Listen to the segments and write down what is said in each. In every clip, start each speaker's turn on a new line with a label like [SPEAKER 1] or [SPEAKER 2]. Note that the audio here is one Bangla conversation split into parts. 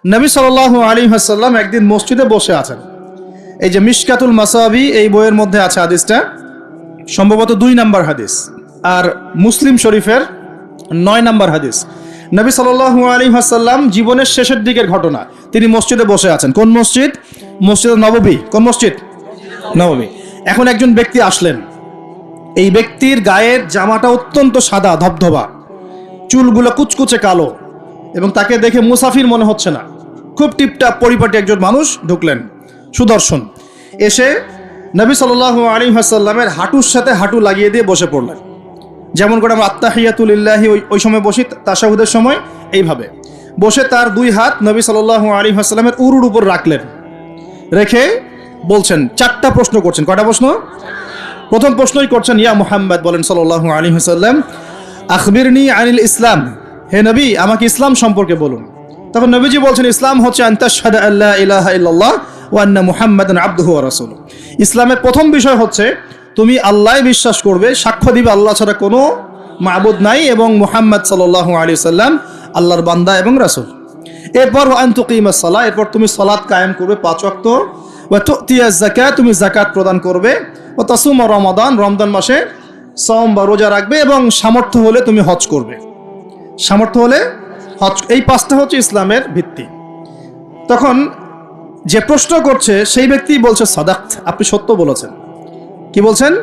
[SPEAKER 1] নবী সাল্লাল্লাহু আলাইহি ওয়াসাল্লাম একদিন মসজিদে বসে আছেন। এই যে মিশকাতুল মাসাবি এই বইয়ের মধ্যে আছে হাদিসটা, সম্ভবত 2 নম্বর হাদিস, আর মুসলিম শরীফের 9 নম্বর হাদিস। নবী সাল্লাল্লাহু আলাইহি ওয়াসাল্লাম জীবনের শেষের দিকের ঘটনা, তিনি মসজিদে বসে আছেন। কোন মসজিদ? মসজিদ নববী। কোন মসজিদ? নববী। এখন একজন ব্যক্তি আসলেন। এই ব্যক্তির গায়ের জামাটা অত্যন্ত সাদা ধবধবা, চুলগুলো কুচকুচে কালো, এবং তাকে দেখে মুসাফির মনে হচ্ছে না, খুব টিপটাপ পরিপাটি একজন মানুষ ঢুকলেন, সুদর্শন। এসে নবী সাল্লাল্লাহু আলাইহি ওয়াসাল্লামের হাঁটুর সাথে হাঁটু লাগিয়ে দিয়ে বসে পড়লেন। যেমন করে আমরা আত্তাহিয়াতু লিল্লাহি ওই সময় বসি তাশাহুদের সময়, এইভাবে বসে তার 2 হাত নবী সাল্লাল্লাহু আলাইহি ওয়াসাল্লামের উরুর উপর রাখলেন। রেখে বলছেন, 4টা প্রশ্ন করছেন। কয়টা প্রশ্ন? প্রথম প্রশ্নই করছেন, ইয়া মুহাম্মদ, বলেন সাল্লাল্লাহু আলাইহি ওয়াসাল্লাম, আখবিরনি আনিল ইসলাম, হে নবী আমাকে ইসলাম সম্পর্কে বলুন। তখন নবীজি বলছেন, ইসলাম হচ্ছে আন তাশহাদু আল্লা ইলাহা ইল্লাল্লাহ ওয়া আন্না মুহাম্মাদান আবদুহু ওয়া রাসূলুহু। ইসলামের প্রথম বিষয় হচ্ছে তুমি আল্লাহই বিশ্বাস করবে, সাক্ষ্য দিবে আল্লাহ ছাড়া কোনো মাবুদ নাই, এবং মুহাম্মদ সাল্লাল্লাহু আলাইহি ওয়াসাল্লাম আল্লাহর বান্দা এবং রাসূল। এরপর আন তুকিমাস সালাহ, এরপর তুমি সালাত কায়েম করবে 5 ওয়াক্ত, ওয়া তুতিয়াজ যাকাত, তুমি যাকাত প্রদান করবে, ও তাসুমা রমাদান, রমজান মাসে সওম বা রোজা রাখবে, এবং সামর্থ্য হলে তুমি হজ করবে। সামর্থ্য হলে হজ। এই 5টা হচ্ছে ইসলামের ভিত্তি। তখন যে প্রশ্ন করছে সেই ব্যক্তি বলছে, সাদাক্ত, আপনি সত্য বলেছেন। কি বলছেন?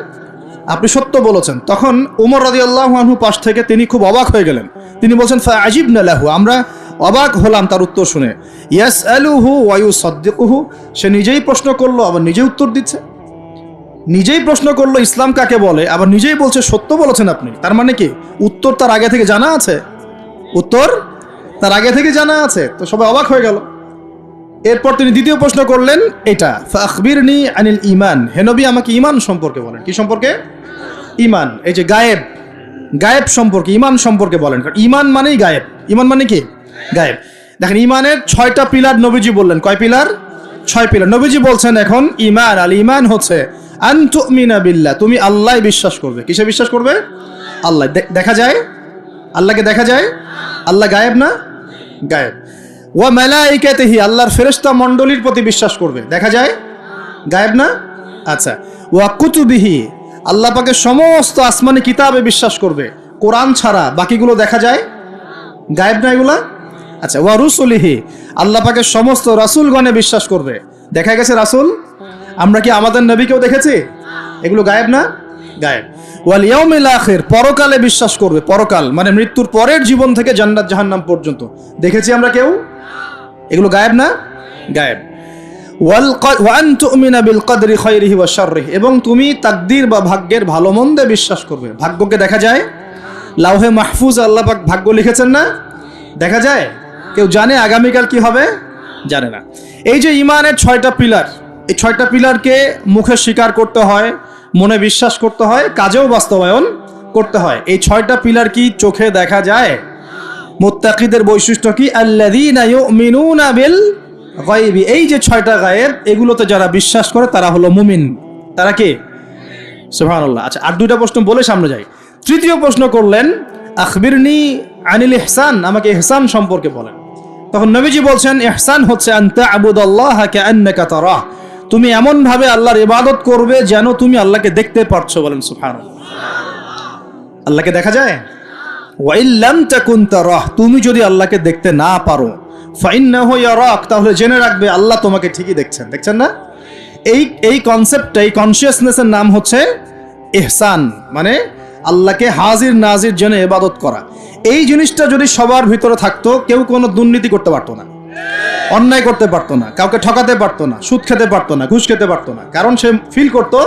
[SPEAKER 1] আপনি সত্য বলেছেন। তখন উমর রাদিয়াল্লাহু আনহু পাশ থেকে তিনি খুব অবাক হয়ে গেলেন। তিনি বলছেন, ফাআজিবনা লাহু, আমরা অবাক হলাম তার উত্তর শুনে। ইয়াসআলুহু ওয়া ইউসাদ্দিকুহু, সে নিজেই প্রশ্ন করলো আবার নিজেই উত্তর দিচ্ছে। নিজেই প্রশ্ন করলো ইসলাম কাকে বলে, আবার নিজেই বলছে সত্য বলেছেন আপনি। তার মানে কি উত্তর তার আগে থেকে জানা আছে? উত্তর তার আগে থেকে জানা আছে। তো সবাই অবাক হয়ে গেল। এরপর তিনি দ্বিতীয় প্রশ্ন করলেন, এটা ফাখবিরনি আনিল ঈমান, হে নবী আমাকে ঈমান সম্পর্কে বলেন। কি সম্পর্কে? ঈমান। এই যে গায়েব, গায়েব সম্পর্কে, ঈমান সম্পর্কে বলেন। কারণ ঈমান মানেই গায়েব। ঈমান মানে কি? গায়েব। দেখেন, ঈমানের 6টা পিলার নবীজি বললেন। কয় পিলার? 6 পিলার নবীজি বলছেন। এখন ঈমান, আল ঈমান হচ্ছে আন তুমিনা বিল্লাহ, তুমি আল্লাহ বিশ্বাস করবে। কিসে বিশ্বাস করবে? আল্লাহ। দেখা যায়? আল্লাহকে দেখা যায়? আল্লাহ গায়েব না? গায়েব। ওয়া মালাইকাতিহি, আল্লাহর ফেরেশতা মণ্ডলীর প্রতি বিশ্বাস করবে। দেখা যায়? গায়েব না? আচ্ছা। ওয়া কুতুবিহি, আল্লাহ পাকের সমস্ত আসমানি কিতাবে বিশ্বাস করবে। কোরআন ছাড়া বাকিগুলো দেখা যায়? গায়েব না এগুলা? আচ্ছা। ওয়া রুসুলিহি, আল্লাহ পাকের সমস্ত রাসূলগণে বিশ্বাস করবে। দেখা গেছে রাসূল? আমরা কি আমাদের নবীকেও দেখেছি? এগুলো গায়েব না? গায়েব। ওয়াল ইয়াউমিল আখির, পরকালে বিশ্বাস করবে। পরকাল মানে মৃত্যুর পরের জীবন থেকে জান্নাত জাহান্নাম পর্যন্ত দেখেছি আমরা কেউ? এগুলো গায়েব না? গায়েব। ওয়া আন তুমিনা বিল কদরি খায়রিহি ওয়া শাররিহি, এবং তুমি তাকদীর বা ভাগ্যের ভালো মন্দে বিশ্বাস করবে। ভাগ্যকে দেখা যায়? লাউহে মাহফুজ আল্লাহ পাক ভাগ্য লিখেছেন না? দেখা যায়? কেউ জানে আগামীকাল কি হবে? জানে না। এই যে ঈমানের 6টা পিলার, এই 6টা পিলারকে মুখে স্বীকার করতে হয়, মনে বিশ্বাস করতে হয়, কাজেও বাস্তবায়ন করতে হয়। এই 6টা পিলার কি চোখে দেখা যায়? মুত্তাকিদের বৈশিষ্ট্য কি? আল্লাযীনা ইউমিনুনা বিল গায়বি, এই যে 6টা গায়েব, এগুলোতে যারা বিশ্বাস করে তারা হলো মুমিন। তারা কি? সুবহানাল্লাহ। আচ্ছা, আর 2টা প্রশ্ন বলে সামনে যাই। তৃতীয় প্রশ্ন করলেন, আখবিরনি আনিল ইহসান, আমাকে ইহসান সম্পর্কে বলেন। তখন নবীজি বলছেন, ইহসান হচ্ছে আন তা'বুদাল্লাহা কাআন্নাকা তারাহ, তুমি এমন ভাবে আল্লাহর ইবাদত করবে যেন তুমি আল্লাহকে দেখতে পারছো। বলেন সুবহানাল্লাহ। আল্লাহকে দেখা যায়? ওয়া ইল্লাম তাকুন তারাহ, তুমি যদি আল্লাহকে দেখতে না পারো, ফাইন্নাহু ইয়ারাক, তাহলে জেনে রাখবে আল্লাহ তোমাকে ঠিকই দেখছেন। দেখছেন না? এই কনসেপ্টটা, এই কনসিয়াসনেসের নাম হচ্ছে ইহসান, মানে আল্লাহকে হাজির নাজির জেনে ইবাদত করা। এই জিনিসটা যদি সবার ভিতরে থাকতো, কেউ কোনো দুর্নীতি করতে পারতো না, অন্যায় করতে পারতো না, কাউকে ঠকাতে পারতো না, সুদ খেতে পারতো না, ঘুষ খেতে পারতো না। কারণ সে ফিল করতো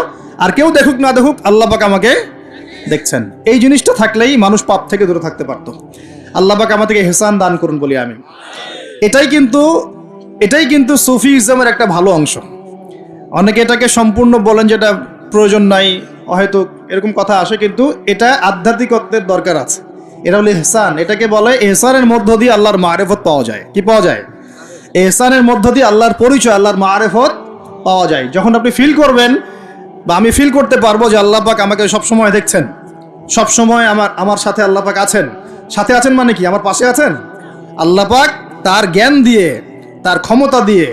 [SPEAKER 1] আর কেউ দেখুক না দেখুক আল্লাহ পাক আমাকে দেখছেন। এই জিনিসটা থাকলেই মানুষ পাপ থেকে দূরে থাকতে পারতো। আল্লাহ পাক আমাদেরকে ইহসান দান করুন বলি আমি। এটাই কিন্তু সুফিজমের একটা ভালো অংশ। অনেকে এটাকে সম্পূর্ণ বলেন যেটা প্রয়োজন নাই, হয়তো এরকম কথা আসে, কিন্তু এটা আধ্যাত্মিকত্বের দরকার আছে। এটা হলো ইহসান। এটাকে বলে ইহসানের মধ্য দিয়ে আল্লাহর মারিফত পাওয়া যায়। কি পাওয়া যায়? ইহসানের মধ্য দিয়ে আল্লাহর পরিচয়, আল্লাহর মারিফত পাওয়া যায়। যখন আপনি ফিল করবেন, বা আমি ফিল করতে পারবো যে আল্লাহ পাক আমাকে সবসময় দেখছেন, সবসময় আমার সাথে আল্লাহ পাক আছেন। সাথে আছেন মানে কি? আমার পাশে আছেন। আল্লাহ পাক তার জ্ঞান দিয়ে তার ক্ষমতা দিয়ে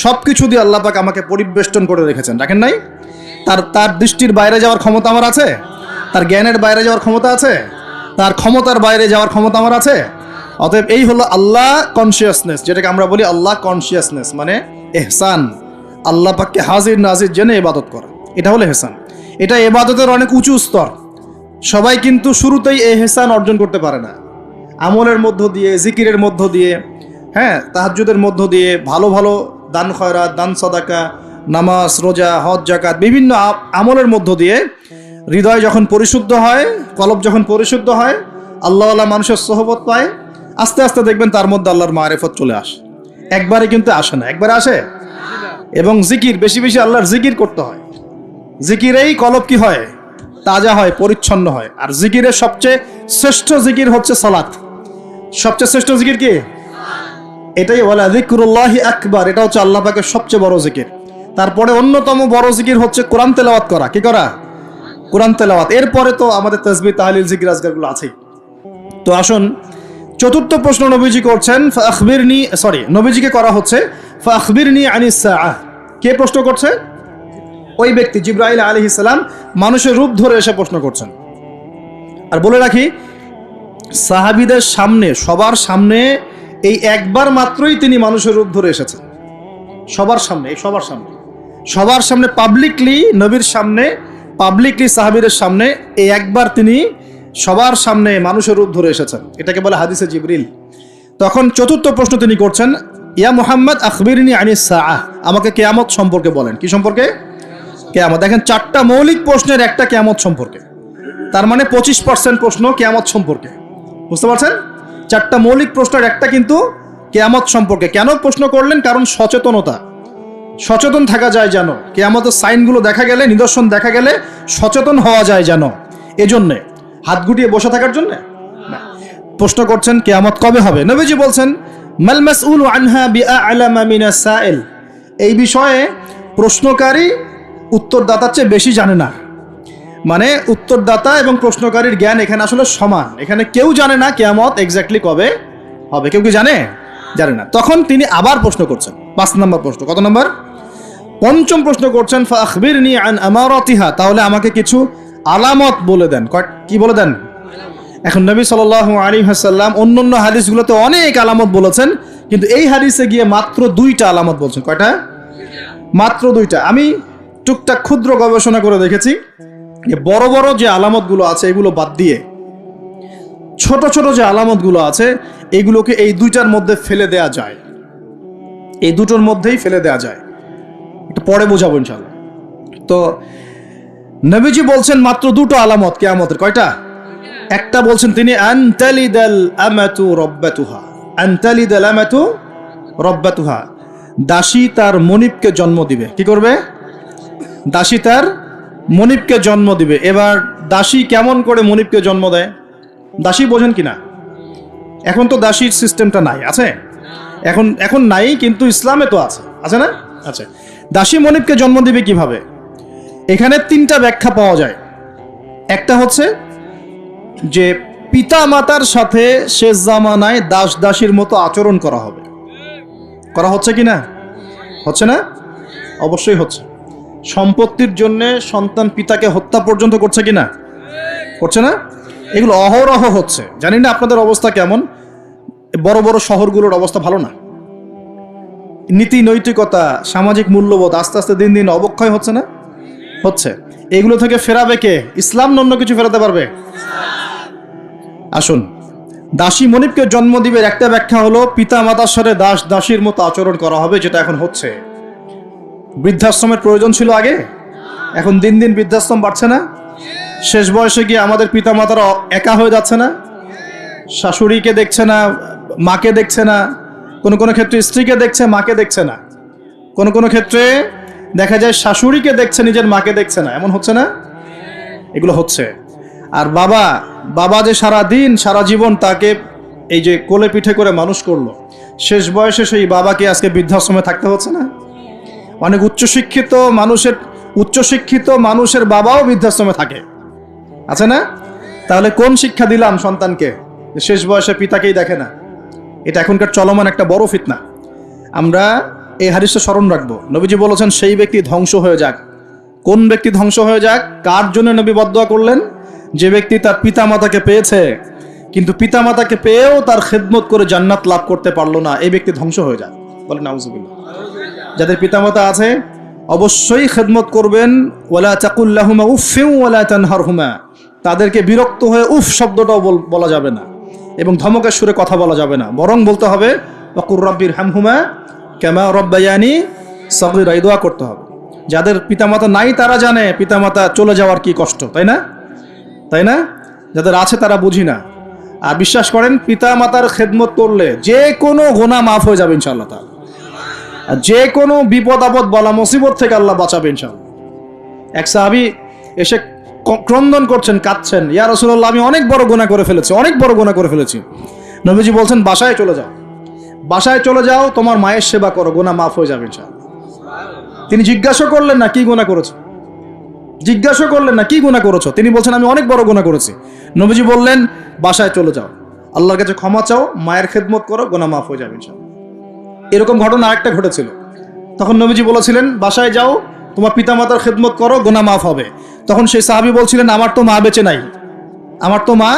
[SPEAKER 1] সবকিছু দিয়ে আল্লাহ পাক আমাকে পরিবেষ্টন করে রেখেছেন, রাখেন নাই? তার দৃষ্টির বাইরে যাওয়ার ক্ষমতা আমার আছে? তার জ্ঞানের বাইরে যাওয়ার ক্ষমতা আছে? তার ক্ষমতার বাইরে যাওয়ার ক্ষমতা আমার আছে? অতএব এই হলো আল্লাহ কনসিয়াসনেস, যেটাকে আমরা বলি আল্লাহ কনসিয়াসনেস, মানে এহসান। আল্লাহ পাককে হাজির নাজির জেনে ইবাদত করা, এটা হলো এহসান। এটা ইবাদতের অনেক উঁচু স্তর। সবাই কিন্তু শুরুতেই এহসান অর্জন করতে পারে না। আমলের মধ্য দিয়ে, জিকিরের মধ্য দিয়ে, হ্যাঁ, তাহাজ্জুদের মধ্য দিয়ে, ভালো ভালো দান খয়রাত, দান সদাকা, নামাজ, রোজা, হজ, জাকাত, বিভিন্ন আমলের মধ্য দিয়ে হৃদয় যখন পরিশুদ্ধ হয়, কলব যখন পরিশুদ্ধ হয়, আল্লাহওয়ালা মানুষের সোহবত পায়, আস্তে আস্তে দেখবেন তার মধ্যে আল্লাহর মারিফত চলে আসে। একবারে কিন্তু আসে না, একবারে আসে। এবং জিকির, বেশি বেশি আল্লাহর জিকির করতে হয়। জিকিরেই কলব কি হয়? তাজা হয়, পরিচ্ছন্ন হয়। আর জিকিরের সবচেয়ে শ্রেষ্ঠ জিকির হচ্ছে সালাত। সবচেয়ে শ্রেষ্ঠ জিকির কি? এটাই বলা যিকরুল্লাহি আকবার, এটা হচ্ছে আল্লাহ পাকের সবচেয়ে বড় জিকির। তারপরে অন্যতম বড় জিকির হচ্ছে কোরআন তেলাওয়াত করা। কি করা? কোরআন তেলাওয়াত। এরপরে তো আমাদের তাসবিহ, তাহলিল, জিকির, আজকারগুলো আছেই। তো আসুন, চতুর্থ প্রশ্ন নবীজি করছেন, নবীজিকে করা হচ্ছে ফাখবিরনি আনিস সাআহ। কে প্রশ্ন করছে? ওই ব্যক্তি জিবরাইল আলাইহিস সালাম মানুষের রূপ ধরে এসে প্রশ্ন করছেন। আর বলে রাখি, সাহাবীদের সামনে, সবার সামনে এই একবার মাত্রই তিনি মানুষের রূপ ধরে এসেছেন। সবার সামনে, সবার সামনে পাবলিকলি, নবীর সামনে পাবলিকলি, সাহাবীদের সামনে এই একবার তিনি সবার সামনে মানুষের রূপ ধরে এসেছেন। এটাকে বলে হাদিসে জিবরিল। তখন চতুর্থ প্রশ্ন তিনি করছেন, ইয়া মুহাম্মদ আখবিরনি আনিস সাআহ, আমাকে কিয়ামত সম্পর্কে বলেন। কি সম্পর্কে? কিয়ামত। দেখেন, 4টা মৌলিক প্রশ্নের একটা কিয়ামত সম্পর্কে। তার মানে 25% প্রশ্ন কিয়ামত সম্পর্কে। বুঝতে পারছেন? 4টা মৌলিক প্রশ্নের একটা কিন্তু কিয়ামত সম্পর্কে। কেন প্রশ্ন করলেন? কারণ সচেতনতা, সচেতন থাকা যায় যেন, কিয়ামতের সাইনগুলো দেখা গেলে, নিদর্শন দেখা গেলে সচেতন হওয়া যায় যেন, এজন্যে। হাত গুটিয়ে বসে থাকার জন্য না। প্রশ্ন করছেন কিয়ামত কবে হবে। নবীজি বলছেন, মাল মাসউলু আনহা বিআ'লামা মিনাস সাইল, এই বিষয়ে প্রশ্নকারী উত্তরদাতার চেয়ে বেশি জানে না। মানে উত্তরদাতা এবং প্রশ্নকারীর জ্ঞান এখানে আসলে সমান। এখানে কেউ জানে না কিয়ামত এক্স্যাক্টলি কবে হবে। কেউ কি জানে? জানে না। তখন তিনি আবার প্রশ্ন করছেন, 5 নম্বর প্রশ্ন। কত নম্বর? 5ম প্রশ্ন করছেন, ফাখবিরনি আন আমারাতিহা, তাহলে আমাকে কিছু আলামত বলে দেন। কি বলে দেন? এখন নবী সাল্লাল্লাহু আলাইহি ওয়াসাল্লাম অন্যান্য হাদিসগুলোতে অনেক আলামত বলেছেন, কিন্তু এই হাদিসে গিয়ে মাত্র 2টা আলামত বলছেন। কয়টা? মাত্র 2টা। আমি টুকটাক ক্ষুদ্র গবেষণা করে দেখেছি, বড় বড় যে আলামতগুলো আছে এগুলো বাদ দিয়ে ছোট ছোট যে আলামতগুলো আছে এগুলোকে এই 2টার মধ্যে ফেলে দেয়া যায়। এই 2টোর মধ্যেই ফেলে দেয়া যায়। একটু পরে বোঝাবো ইনশাআল্লাহ। তো নবীজি বলছেন মাত্র 2টো আলামত কিয়ামতের। কয়টা? একটা বলছেন তিনি, আনতালিদাল আমাতু রাব্বাতুহা, আনতালিদাল আমাতু রাব্বাতুহা, দাসী তার মনিবকে জন্ম দিবে। কি করবে? দাসী তার মনিবকে জন্ম দিবে। এবার দাসী কেমন করে মনিবকে জন্ম দেয়? দাসী বোঝেন কিনা? এখন তো দাসীর সিস্টেমটা নাই, আছে? এখন নাই, কিন্তু ইসলামে তো আছে, আছে না? আচ্ছা, দাসী মনিবকে জন্ম দিবে কিভাবে? এখানে 3টা ব্যাখ্যা পাওয়া যায়। একটা হচ্ছে যে পিতা মাতার সাথে শেষ জামানায় দাস দাসীর মতো আচরণ করা হবে। করা হচ্ছে কিনা? হচ্ছে না? অবশ্যই হচ্ছে। সম্পত্তির জন্য সন্তান পিতাকে হত্যা পর্যন্ত করছে কিনা? করছে না? এগুলো অহরহ হচ্ছে। জানি না আপনাদের অবস্থা কেমন। বড় বড় শহরগুলোর অবস্থা ভালো না। নীতি নৈতিকতা, সামাজিক মূল্যবোধ আস্তে আস্তে দিন দিন অবক্ষয় হচ্ছে না? হচ্ছে। এগুলো থেকে ফেরাবে কে? ইসলাম অন্য কিছু ফেরাতে পারবে? আসুন, দাসী মনিবকে জন্ম দিবে একটা ব্যাখ্যা হলো পিতা মাতার সাথে দাস দাসীর মতো আচরণ করা হবে, যেটা এখন হচ্ছে। বৃদ্ধাশ্রমের প্রয়োজন ছিল আগে, এখন দিন দিন বৃদ্ধাশ্রম বাড়ছে না? শেষ বয়সে গিয়ে আমাদের পিতা মাতারা একা হয়ে যাচ্ছে না? শাশুড়িকে দেখছে না, মাকে দেখছে না, কোনো কোনো ক্ষেত্রে স্ত্রীকে দেখছে, মাকে দেখছে না। কোনো কোনো ক্ষেত্রে দেখা যায় শাশুড়িকে দেখছে, নিজের মাকে দেখছে না। এমন হচ্ছে না? এগুলো হচ্ছে। আর বাবা যে সারা দিন সারা জীবন তাকে এই যে কোলে পিঠে করে মানুষ করলো, শেষ বয়সে সেই বাবাকে আজকে বৃদ্ধাশ্রমে থাকতে হচ্ছে না? অনেক উচ্চশিক্ষিত মানুষের বাবাও বৃদ্ধাশ্রমে থাকে, আছে না? তাহলে কোন শিক্ষা দিলাম সন্তানকে? শেষ বয়সে পিতাকেই দেখে না। এটা এখনকার চলমান একটা বড় ফিতনা। আমরা এই হাদিসটা স্মরণ রাখবো। নবীজি বলেছেন সেই ব্যক্তি ধ্বংস হয়ে যাক। কোন ব্যক্তি ধ্বংস হয়ে যাক? কার জন্য নবী বদদুয়া করলেন? যে ব্যক্তি তার পিতামাতাকে পেয়েছে কিন্তু পিতামাতাকে পেয়েও তার খেদমত করে জান্নাত লাভ করতে পারলো না, এই ব্যক্তি ধ্বংস হয়ে যাক। বলেন নাউজুবিল্লাহ। যাদের পিতামাতা আছে অবশ্যই খেদমত করবেন। ওয়ালা তাকুল লাহুমা উফফিন ওয়ালা তানহারহুমা, তাদেরকে বিরক্ত হয়ে উফ শব্দটাও বলা যাবে না এবং ধমকের সুরে কথা বলা যাবে না, বরং বলতে হবে ওয়াকুর রাব্বির হামহুমা কামা রাব্বায়ানি সগীরা, এই দোয়া করতে হবে। যাদের পিতামাতা নাই তারা জানে পিতামাতা চলে যাওয়ার কি কষ্ট, তাই না? তাই না? যাদের আছে তারা বুঝি না। আর বিশ্বাস করেন পিতামাতার খেদমত করলে যে কোনো গুনাহ মাফ হয়ে যাবে ইনশাআল্লাহ তাআলা। আর যে কোনো বিপদ আপদ বলা মুসিবত থেকে আল্লাহ বাঁচাবে ইনশাআল্লাহ। এক সাহাবী এসে ক্রন্দন করছেন, কাঁদছেন, ইয়া রাসূলুল্লাহ আমি অনেক বড় গুনাহ করে ফেলেছি, অনেক বড় গুনাহ করে ফেলেছি। নবীজি বলছেন বাসায় চলে যাও, বাসায় চলে যাও, তোমার মায়ের সেবা করো, গুনাহ মাফ হয়ে যাবে ইনশাআল্লাহ। তিনি জিজ্ঞাসা করলেন না কি গুনাহ করেছো, জিজ্ঞাসা করলেন না কি গুনাহ করেছো, তিনি বলছেন আমি অনেক বড় গুনাহ করেছি। নবীজি বললেন বাসায় চলে যাও, আল্লাহর কাছে ক্ষমা চাও, মায়ের খেদমত করো, গুনাহ মাফ হয়ে যাবে ইনশাআল্লাহ। এরকম ঘটনা আরেকটা ঘটেছিল। তখন নবীজি বলেছিলেন বাসায় যাও, তোমার পিতামাতার খেদমত করো, গুনাহ মাফ হবে। তখন সেই সাহাবী বলছিলেন আমার তো মা বেঁচে নাই, আমার তো মা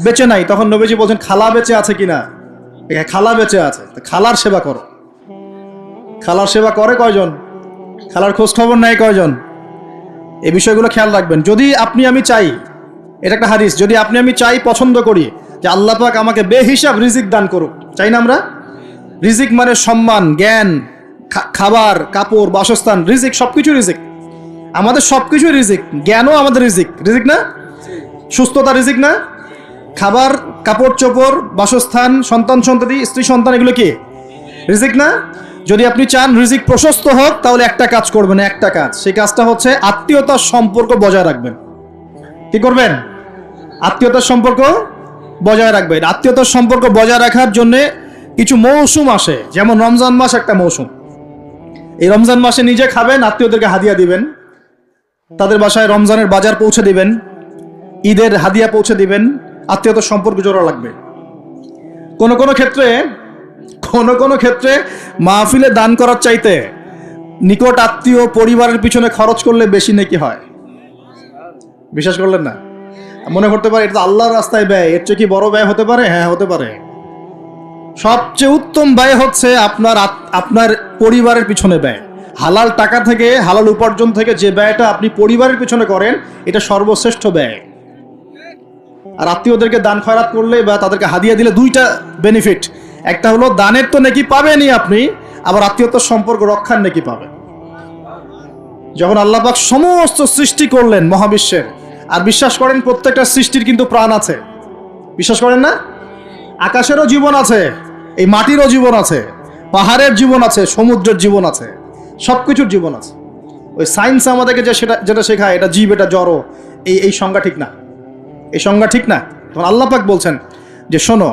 [SPEAKER 1] বেঁচে নাই। তখন নবীজি বলছেন খালা বেঁচে আছে কিনা? খালা বেঁচে আছে, খালার সেবা করো। খালার সেবা করে কয়জন? খালার খোঁজ খবর নেয় কয়জন? এই বিষয়গুলো খেয়াল রাখবেন। যদি আপনি আমি চাই, এটা একটা হাদিস, যদি আপনি আমি চাই, পছন্দ করি যে আল্লাহ পাক আমাকে বেহিসাব রিজিক দান করুক, চাই না আমরা? রিজিক মানে সম্মান, জ্ঞান, খাবার, কাপড়, বাসস্থান, রিজিক, সবকিছু রিজিক। আমাদের সবকিছু রিজিক, জ্ঞানও আমাদের রিজিক, রিজিক না? সুস্থতা রিজিক না? খাবার, কাপড় চোপড়, বাসস্থান, সন্তান সন্ততি, স্ত্রী সন্তান, এগুলো কি রিজিক না? যদি আপনি চান রিজিক প্রশস্ত হোক তাহলে একটা কাজ করবেন, একটা কাজ, সেই কাজটা হচ্ছে আত্মীয়তার সম্পর্ক বজায় রাখবেন। কি করবেন? আত্মীয়তার সম্পর্ক বজায় রাখবেন। আত্মীয়তার সম্পর্ক বজায় রাখার জন্য কিছু মৌসুম আসে, যেমন রমজান মাস একটা মৌসুম। এই রমজান মাসে নিজে খাবেন, আত্মীয়দেরকে হাদিয়া দিবেন, তাদের বাসায় রমজানের বাজার পৌঁছে দিবেন, ঈদের হাদিয়া পৌঁছে দিবেন, আত্মীয়তার সম্পর্ক জোড়া লাগবে। কোন কোন ক্ষেত্রে মাহফিলে দান করার চাইতে নিকট আত্মীয় পরিবারের পিছনে খরচ করলে বেশি নেকি হয়। বিশ্বাস করলেন না? মনে করতে পারে এটা তো আল্লাহর রাস্তায় ব্যয়, এর চেয়ে কি বড় ব্যয় হতে পারে? হ্যাঁ হতে পারে। সবচেয়ে উত্তম ব্যয় হচ্ছে আপনার পরিবারের পিছনে ব্যয়। হালাল টাকা থেকে, হালাল উপার্জন থেকে যে ব্যয়টা আপনি পরিবারের পিছনে করেন, এটা সর্বশ্রেষ্ঠ ব্যয়। আর আত্মীয়দেরকে দান খয়রাত করলে বা তাদেরকে হাদিয়া দিলে দুইটা বেনিফিট। একটা হলো দানের তো নেকি পাবেনই আপনি, আবার আত্মীয়তার সম্পর্ক রক্ষার নেকি পাবেন। যখন আল্লাহ পাক সমস্ত সৃষ্টি করলেন মহাবিশ্বের, আর বিশ্বাস করেন প্রত্যেকটা সৃষ্টির কিন্তু প্রাণ আছে, বিশ্বাস করেন না? আকাশেরও জীবন আছে, এই মাটিরও জীবন আছে, পাহাড়ের জীবন আছে, সমুদ্রের জীবন আছে, সবকিছুর জীবন আছে। ওই সায়েন্স আমাদেরকে যেটা শেখায় এটা জীব, এটা জড়, এই সংজ্ঞা ঠিক না, এই সংজ্ঞা ঠিক না। তখন আল্লাহ পাক বলছেন যে শোনো,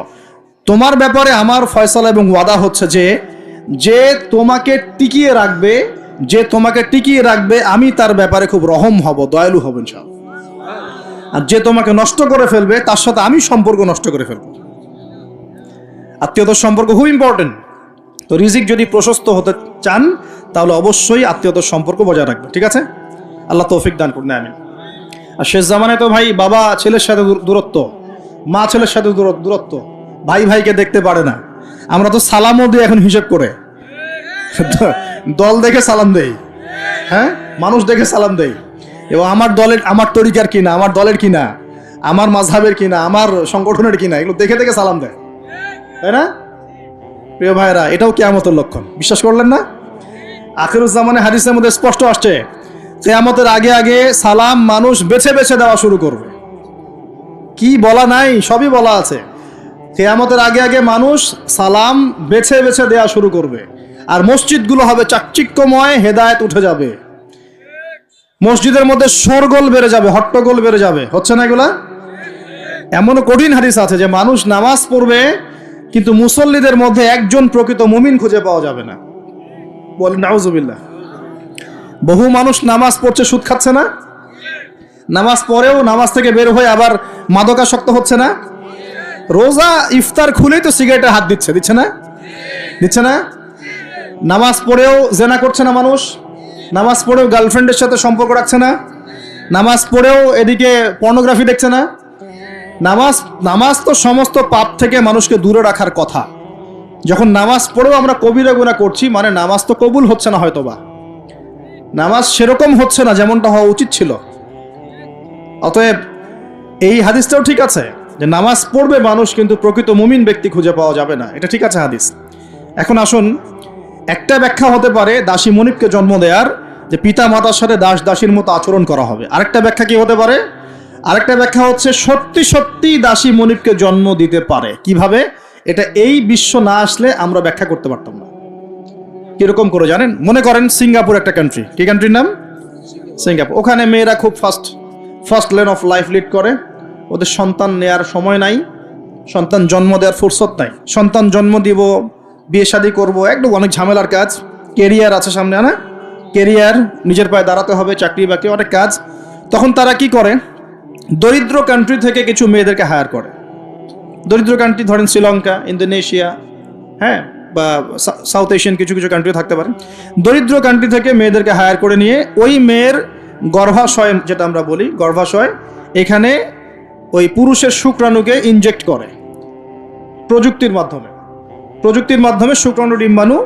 [SPEAKER 1] তোমার ব্যাপারে আমার ফয়সালা এবং ওয়াদা হচ্ছে যে তোমাকে টিকিয়ে রাখবে, যে তোমাকে টিকিয়ে রাখবে আমি তার ব্যাপারে খুব রহম হব, দয়ালু হব ইনশাআল্লাহ। আর যে তোমাকে নষ্ট করে ফেলবে তার সাথে আমি সম্পর্ক নষ্ট করে ফেলবো। আত্মীয়তার সম্পর্ক খুব ইম্পর্টেন্ট। তো রিজিক যদি প্রশস্ত হতে চান তাহলে অবশ্যই আত্মীয়তার সম্পর্ক বজায় রাখবে, ঠিক আছে? আল্লাহ তৌফিক দান করুন, আমিন। আর শেষ জামানায় তো ভাই বাবা ছেলের সাথে দূরত্ব, মা ছেলের সাথে দূরত্ব, ভাই ভাইকে দেখতে পারে না। আমরা তো সালামও দিই এখন হিসেব করে, দল দেখে সালাম দেই, হ্যাঁ, মানুষ দেখে সালাম দেই, এবং আমার তরিকার কিনা, আমার দলের কিনা, আমার মাযহাবের কিনা, আমার সংগঠনের কিনা, এগুলো দেখে দেখে সালাম দেয়, তাই না? প্রিয় ভাইরা, এটাও কিয়ামতের লক্ষণ। বিশ্বাস করলেন না? আখিরুজ্জামানে হাদিসের মধ্যে স্পষ্ট আসছে কিয়ামতের আগে আগে সালাম মানুষ বেছে বেছে দেওয়া শুরু করবে। কি বলা নাই, সবই বলা আছে। কিয়ামতের আগে আগে মানুষ সালাম বেছে বেছে দেওয়া শুরু করবে, আর মসজিদগুলো হবে চাকচিক্যময়, হেদায়েত উঠে যাবে, মসজিদের মধ্যে শোরগোল বেড়ে যাবে, হট্টগোল বেড়ে যাবে। হচ্ছে না এগুলা? এমনও কঠিন হাদিস আছে যে মানুষ নামাজ পড়বে কিন্তু মুসল্লিদের মধ্যে একজন প্রকৃত মুমিন খুঁজে পাওয়া যাবে না। বলেন নাউজুবিল্লাহ। বহু মানুষ নামাজ পড়ছে, সুদ খাচ্ছে না? নামাজ পড়েও নামাজ থেকে বের হয়ে আবার মাদকাসক্ত হচ্ছে না? রোজা ইফতার খুলেই তো সিগারেটে হাত দিচ্ছে না? দিচ্ছে না? নামাজ পড়েও জেনা করছে না মানুষ, নামাজ পড়েও গার্লফ্রেন্ডের সাথে সম্পর্ক রাখছে না, নামাজ পড়েও এদিকে পর্নোগ্রাফি দেখছে না। নামাজ তো সমস্ত পাপ থেকে মানুষকে দূরে রাখার কথা। যখন নামাজ পড়েও আমরা কবিরা গুনাহ করছি, মানে নামাজ তো কবুল হচ্ছে না, হয়তোবা নামাজ সেরকম হচ্ছে না যেমনটা হওয়া উচিত ছিল। অতএব এই হাদিসটাও ঠিক আছে যে নামাজ পড়বে মানুষ, কিন্তু প্রকৃত মুমিন ব্যক্তি খুঁজে পাওয়া যাবে না, এটা ঠিক আছে হাদিস। এখন আসুন, একটা ব্যাখ্যা হতে পারে দাসী মনিবকে জন্ম দেওয়ার, যে পিতা মাতার সাথে দাস দাসীর মতো আচরণ করা হবে। আরেকটা ব্যাখ্যা কি হতে পারে? আরেকটা ব্যাখ্যা হচ্ছে সত্যি সত্যি দাসী মনিবকে জন্ম দিতে পারে। কিভাবে? এটা এই বিশ্ব না আসলে আমরা ব্যাখ্যা করতে পারতাম না। কিরকম করে জানেন? মনে করেন সিঙ্গাপুর একটা কান্ট্রি, কি কান্ট্রির নাম? সিঙ্গাপুর। ওখানে মেয়েরা খুব first lane of life lead করে। ওদের সন্তান নেয়ার সময় নাই, সন্তান জন্ম দেওয়ার ফুরসত নাই। সন্তান জন্ম দিব, বিয়ে শাদী করবো, একদম অনেক ঝামেলার কাজ। কেরিয়ার আছে সামনে, না কেরিয়ার, নিজের পায়ে দাঁড়াতে হবে, চাকরি বাকরি, অনেক কাজ। তখন তারা কি করে? দরিদ্র কান্ট্রি থেকে কিছু মেয়েদেরকে হায়ার করে। দরিদ্র কান্ট্রি ধরেন শ্রীলঙ্কা, ইন্দোনেশিয়া, হ্যাঁ, বা সাউথ এশিয়ান কিছু কিছু কান্ট্রি থাকতে পারে। দরিদ্র কান্ট্রি থেকে মেয়েদেরকে হায়ার করে নিয়ে ওই মেয়ের গর্ভাশয়, যেটা আমরা বলি গর্ভাশয়, এখানে ওই পুরুষের শুক্রাণুকে ইনজেক্ট করে প্রযুক্তির মাধ্যমে শুক্রাণু ডিম্বাণু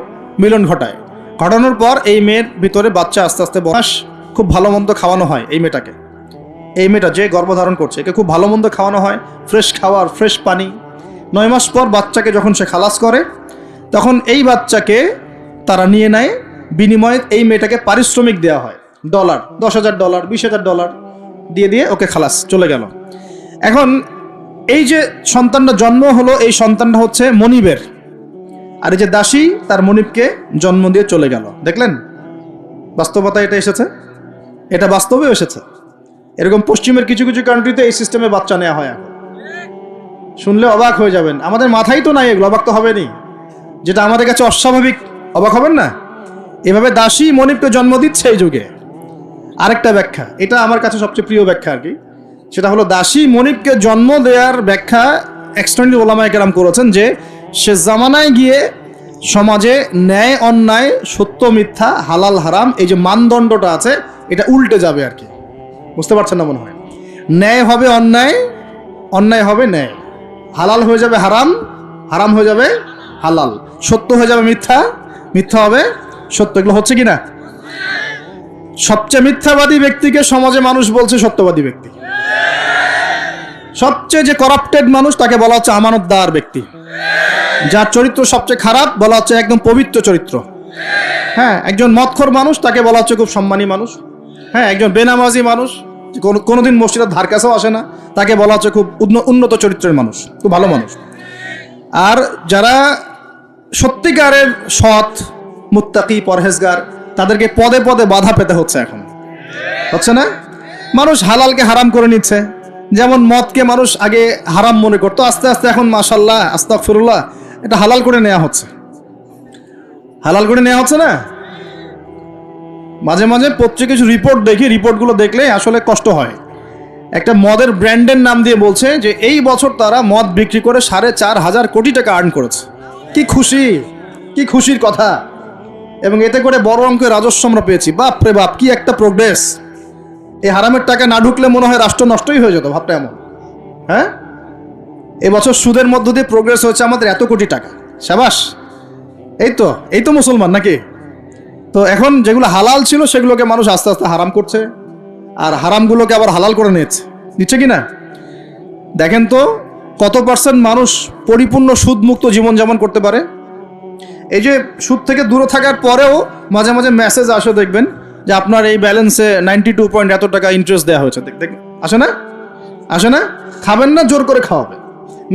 [SPEAKER 1] মিলন ঘটায়। ঘটানোর পর এই মেয়ের ভিতরে বাচ্চা আস্তে আস্তে বয়স, খুব ভালো মন্দ খাওয়ানো হয় এই মেয়েটা যে গর্ভধারণ করছে, একে খুব ভালো মন্দ খাওয়ানো হয়, ফ্রেশ খাওয়ার, ফ্রেশ পানি। 9 মাস পর বাচ্চাকে যখন সে খালাস করে, তখন এই বাচ্চাকে তারা নিয়ে নেয়, বিনিময়ে এই মেয়েটাকে পারিশ্রমিক দেওয়া হয়, ডলার, $10,000, $20,000 দিয়ে ওকে খালাস, চলে গেল। এখন এই যে সন্তানটা জন্ম হলো, এই সন্তানটা হচ্ছে মনিবের, আর এই যে দাসী তার মনিবকে জন্ম দিয়ে চলে গেল। দেখলেন বাস্তবতা এটা এসেছে, এটা বাস্তবেও এসেছে। এরকম পশ্চিমের কিছু কিছু কান্ট্রিতে এই সিস্টেমে বাচ্চা নেওয়া হয়। এখন শুনলে অবাক হয়ে যাবেন, আমাদের মাথায় তো নাই এগুলো, অবাক তো হবেনি। যেটা আমাদের কাছে অস্বাভাবিক, অবাক হবেন না? এভাবে দাসী মনিবকে জন্ম দিচ্ছে এই যুগে। আরেকটা ব্যাখ্যা, এটা আমার কাছে সবচেয়ে প্রিয় ব্যাখ্যা আর কি, সেটা হলো দাসী মনিবকে জন্ম দেওয়ার ব্যাখ্যা এক্সটেন্ডেড ওলামায়ে কেরাম করেছেন যে সে জামানায় গিয়ে সমাজে ন্যায় অন্যায়, সত্য মিথ্যা, হালাল হারাম, এই যে মানদণ্ডটা আছে, এটা উল্টে যাবে আর কি। বুঝতে পারছেন না মনে হয়? ন্যায় হবে অন্যায়, অন্যায় হবে ন্যায়, হালাল হয়ে যাবে হারাম, হারাম হয়ে যাবে হালাল, সত্য হয়ে যাবে মিথ্যা, মিথ্যা হবে সত্য। এগুলো হচ্ছে কি না? সবচেয়ে মিথ্যাবাদী ব্যক্তিকে সমাজে মানুষ বলছে সত্যবাদী ব্যক্তি। সবচেয়ে যে করাপ্টেড মানুষ, তাকে বলা হচ্ছে আমানতদার ব্যক্তি। যার চরিত্র সবচেয়ে খারাপ, বলা হচ্ছে একদম পবিত্র চরিত্র। হ্যাঁ, একজন মদখোর মানুষ, তাকে বলা হচ্ছে খুব সম্মানী মানুষ। হ্যাঁ, একজন বেনামাজি মানুষ, কোনোদিন মসজিদের ধার কাছেও আসে না, তাকে বলা হচ্ছে খুব উন্নত চরিত্রের মানুষ, খুব ভালো মানুষ। আর যারা সত্যিকারের সৎ, মুত্তাকি, পরহেজগার, তাদেরকে পদে পদে বাধা পেতে হচ্ছে। এখন হচ্ছে না? মানুষ হালালকে হারাম করে নিচ্ছে। যেমন মদকে মানুষ আগে হারাম মনে করতো, আস্তে আস্তে এখন মাশাআল্লাহ, আস্তাগফিরুল্লাহ, এটা হালাল করে নেওয়া হচ্ছে। হালাল করে নেওয়া হচ্ছে না? মাঝে মাঝে পত্রিকা কিছু রিপোর্ট দেখি, রিপোর্টগুলো দেখলে আসলে কষ্ট হয়। একটা মদের ব্র্যান্ডের নাম দিয়ে বলছে যে এই বছর তারা মদ বিক্রি করে 4,500 কোটি টাকা আর্ন করেছে। কি খুশি, কি খুশির কথা! এবং এতে করে বড় অঙ্কের রাজস্ব আমরা পেয়েছি। বাপ রে বাপ, কি একটা প্রোগ্রেস! এই হারামের টাকা না ঢুকলে মনে হয় রাষ্ট্র নষ্টই হয়ে যেত, ভাবটা এমন। হ্যাঁ, এবছর সুদের মধ্য দিয়ে প্রোগ্রেস হয়েছে আমাদের এত কোটি টাকা, শাবাশ! এই তো মুসলমান নাকি? তো এখন যেগুলো হালাল ছিল সেগুলোকে মানুষ আস্তে আস্তে হারাম করছে, আর হারামগুলোকে আবার হালাল করে নিচ্ছে কিনা দেখেন তো। কত পার্সেন্ট মানুষ পরিপূর্ণ সুদমুক্ত জীবনযাপন করতে পারে? এই যে সুদ থেকে দূরে থাকার পরেও মাঝে মাঝে মেসেজ আসে, দেখবেন যে আপনার এই ব্যালেন্সে 92 পয়েন্ট এত টাকা ইন্টারেস্ট দেওয়া হয়েছে। আসে না? খাবেন না, জোর করে খাওয়াবে।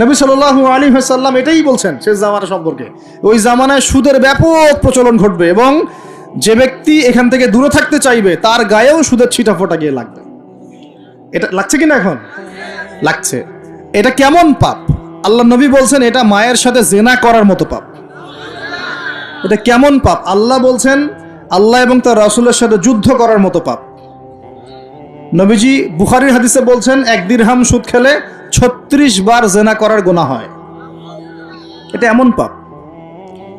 [SPEAKER 1] নবী সাল্লাল্লাহু আলাইহি ওয়াসাল্লাম এটাই বলছেন শেষ জামানা সম্পর্কে। ওই জামানায় সুদের ব্যাপক প্রচলন ঘটবে, এবং যে ব্যক্তি এখান থেকে দূরে থাকতে চাইবে তার গায়েও সুদের ছিটাফোঁটা গিয়ে লাগবে। এটা লাগছে কিনা? এখন লাগছে। এটা কেমন পাপ? আল্লাহ নবী বলছেন এটা মায়ের সাথে জেনা করার মতো পাপ। এটা কেমন পাপ? আল্লাহ বলছেন আল্লাহ এবং তার রাসূলের সাথে যুদ্ধ করার মতো পাপ। নবীজি বুখারীর হাদিসে বলছেন 1 দিরহাম সুদ খেলে 36 বার জেনা করার গুনাহ হয়। এটা এমন পাপ।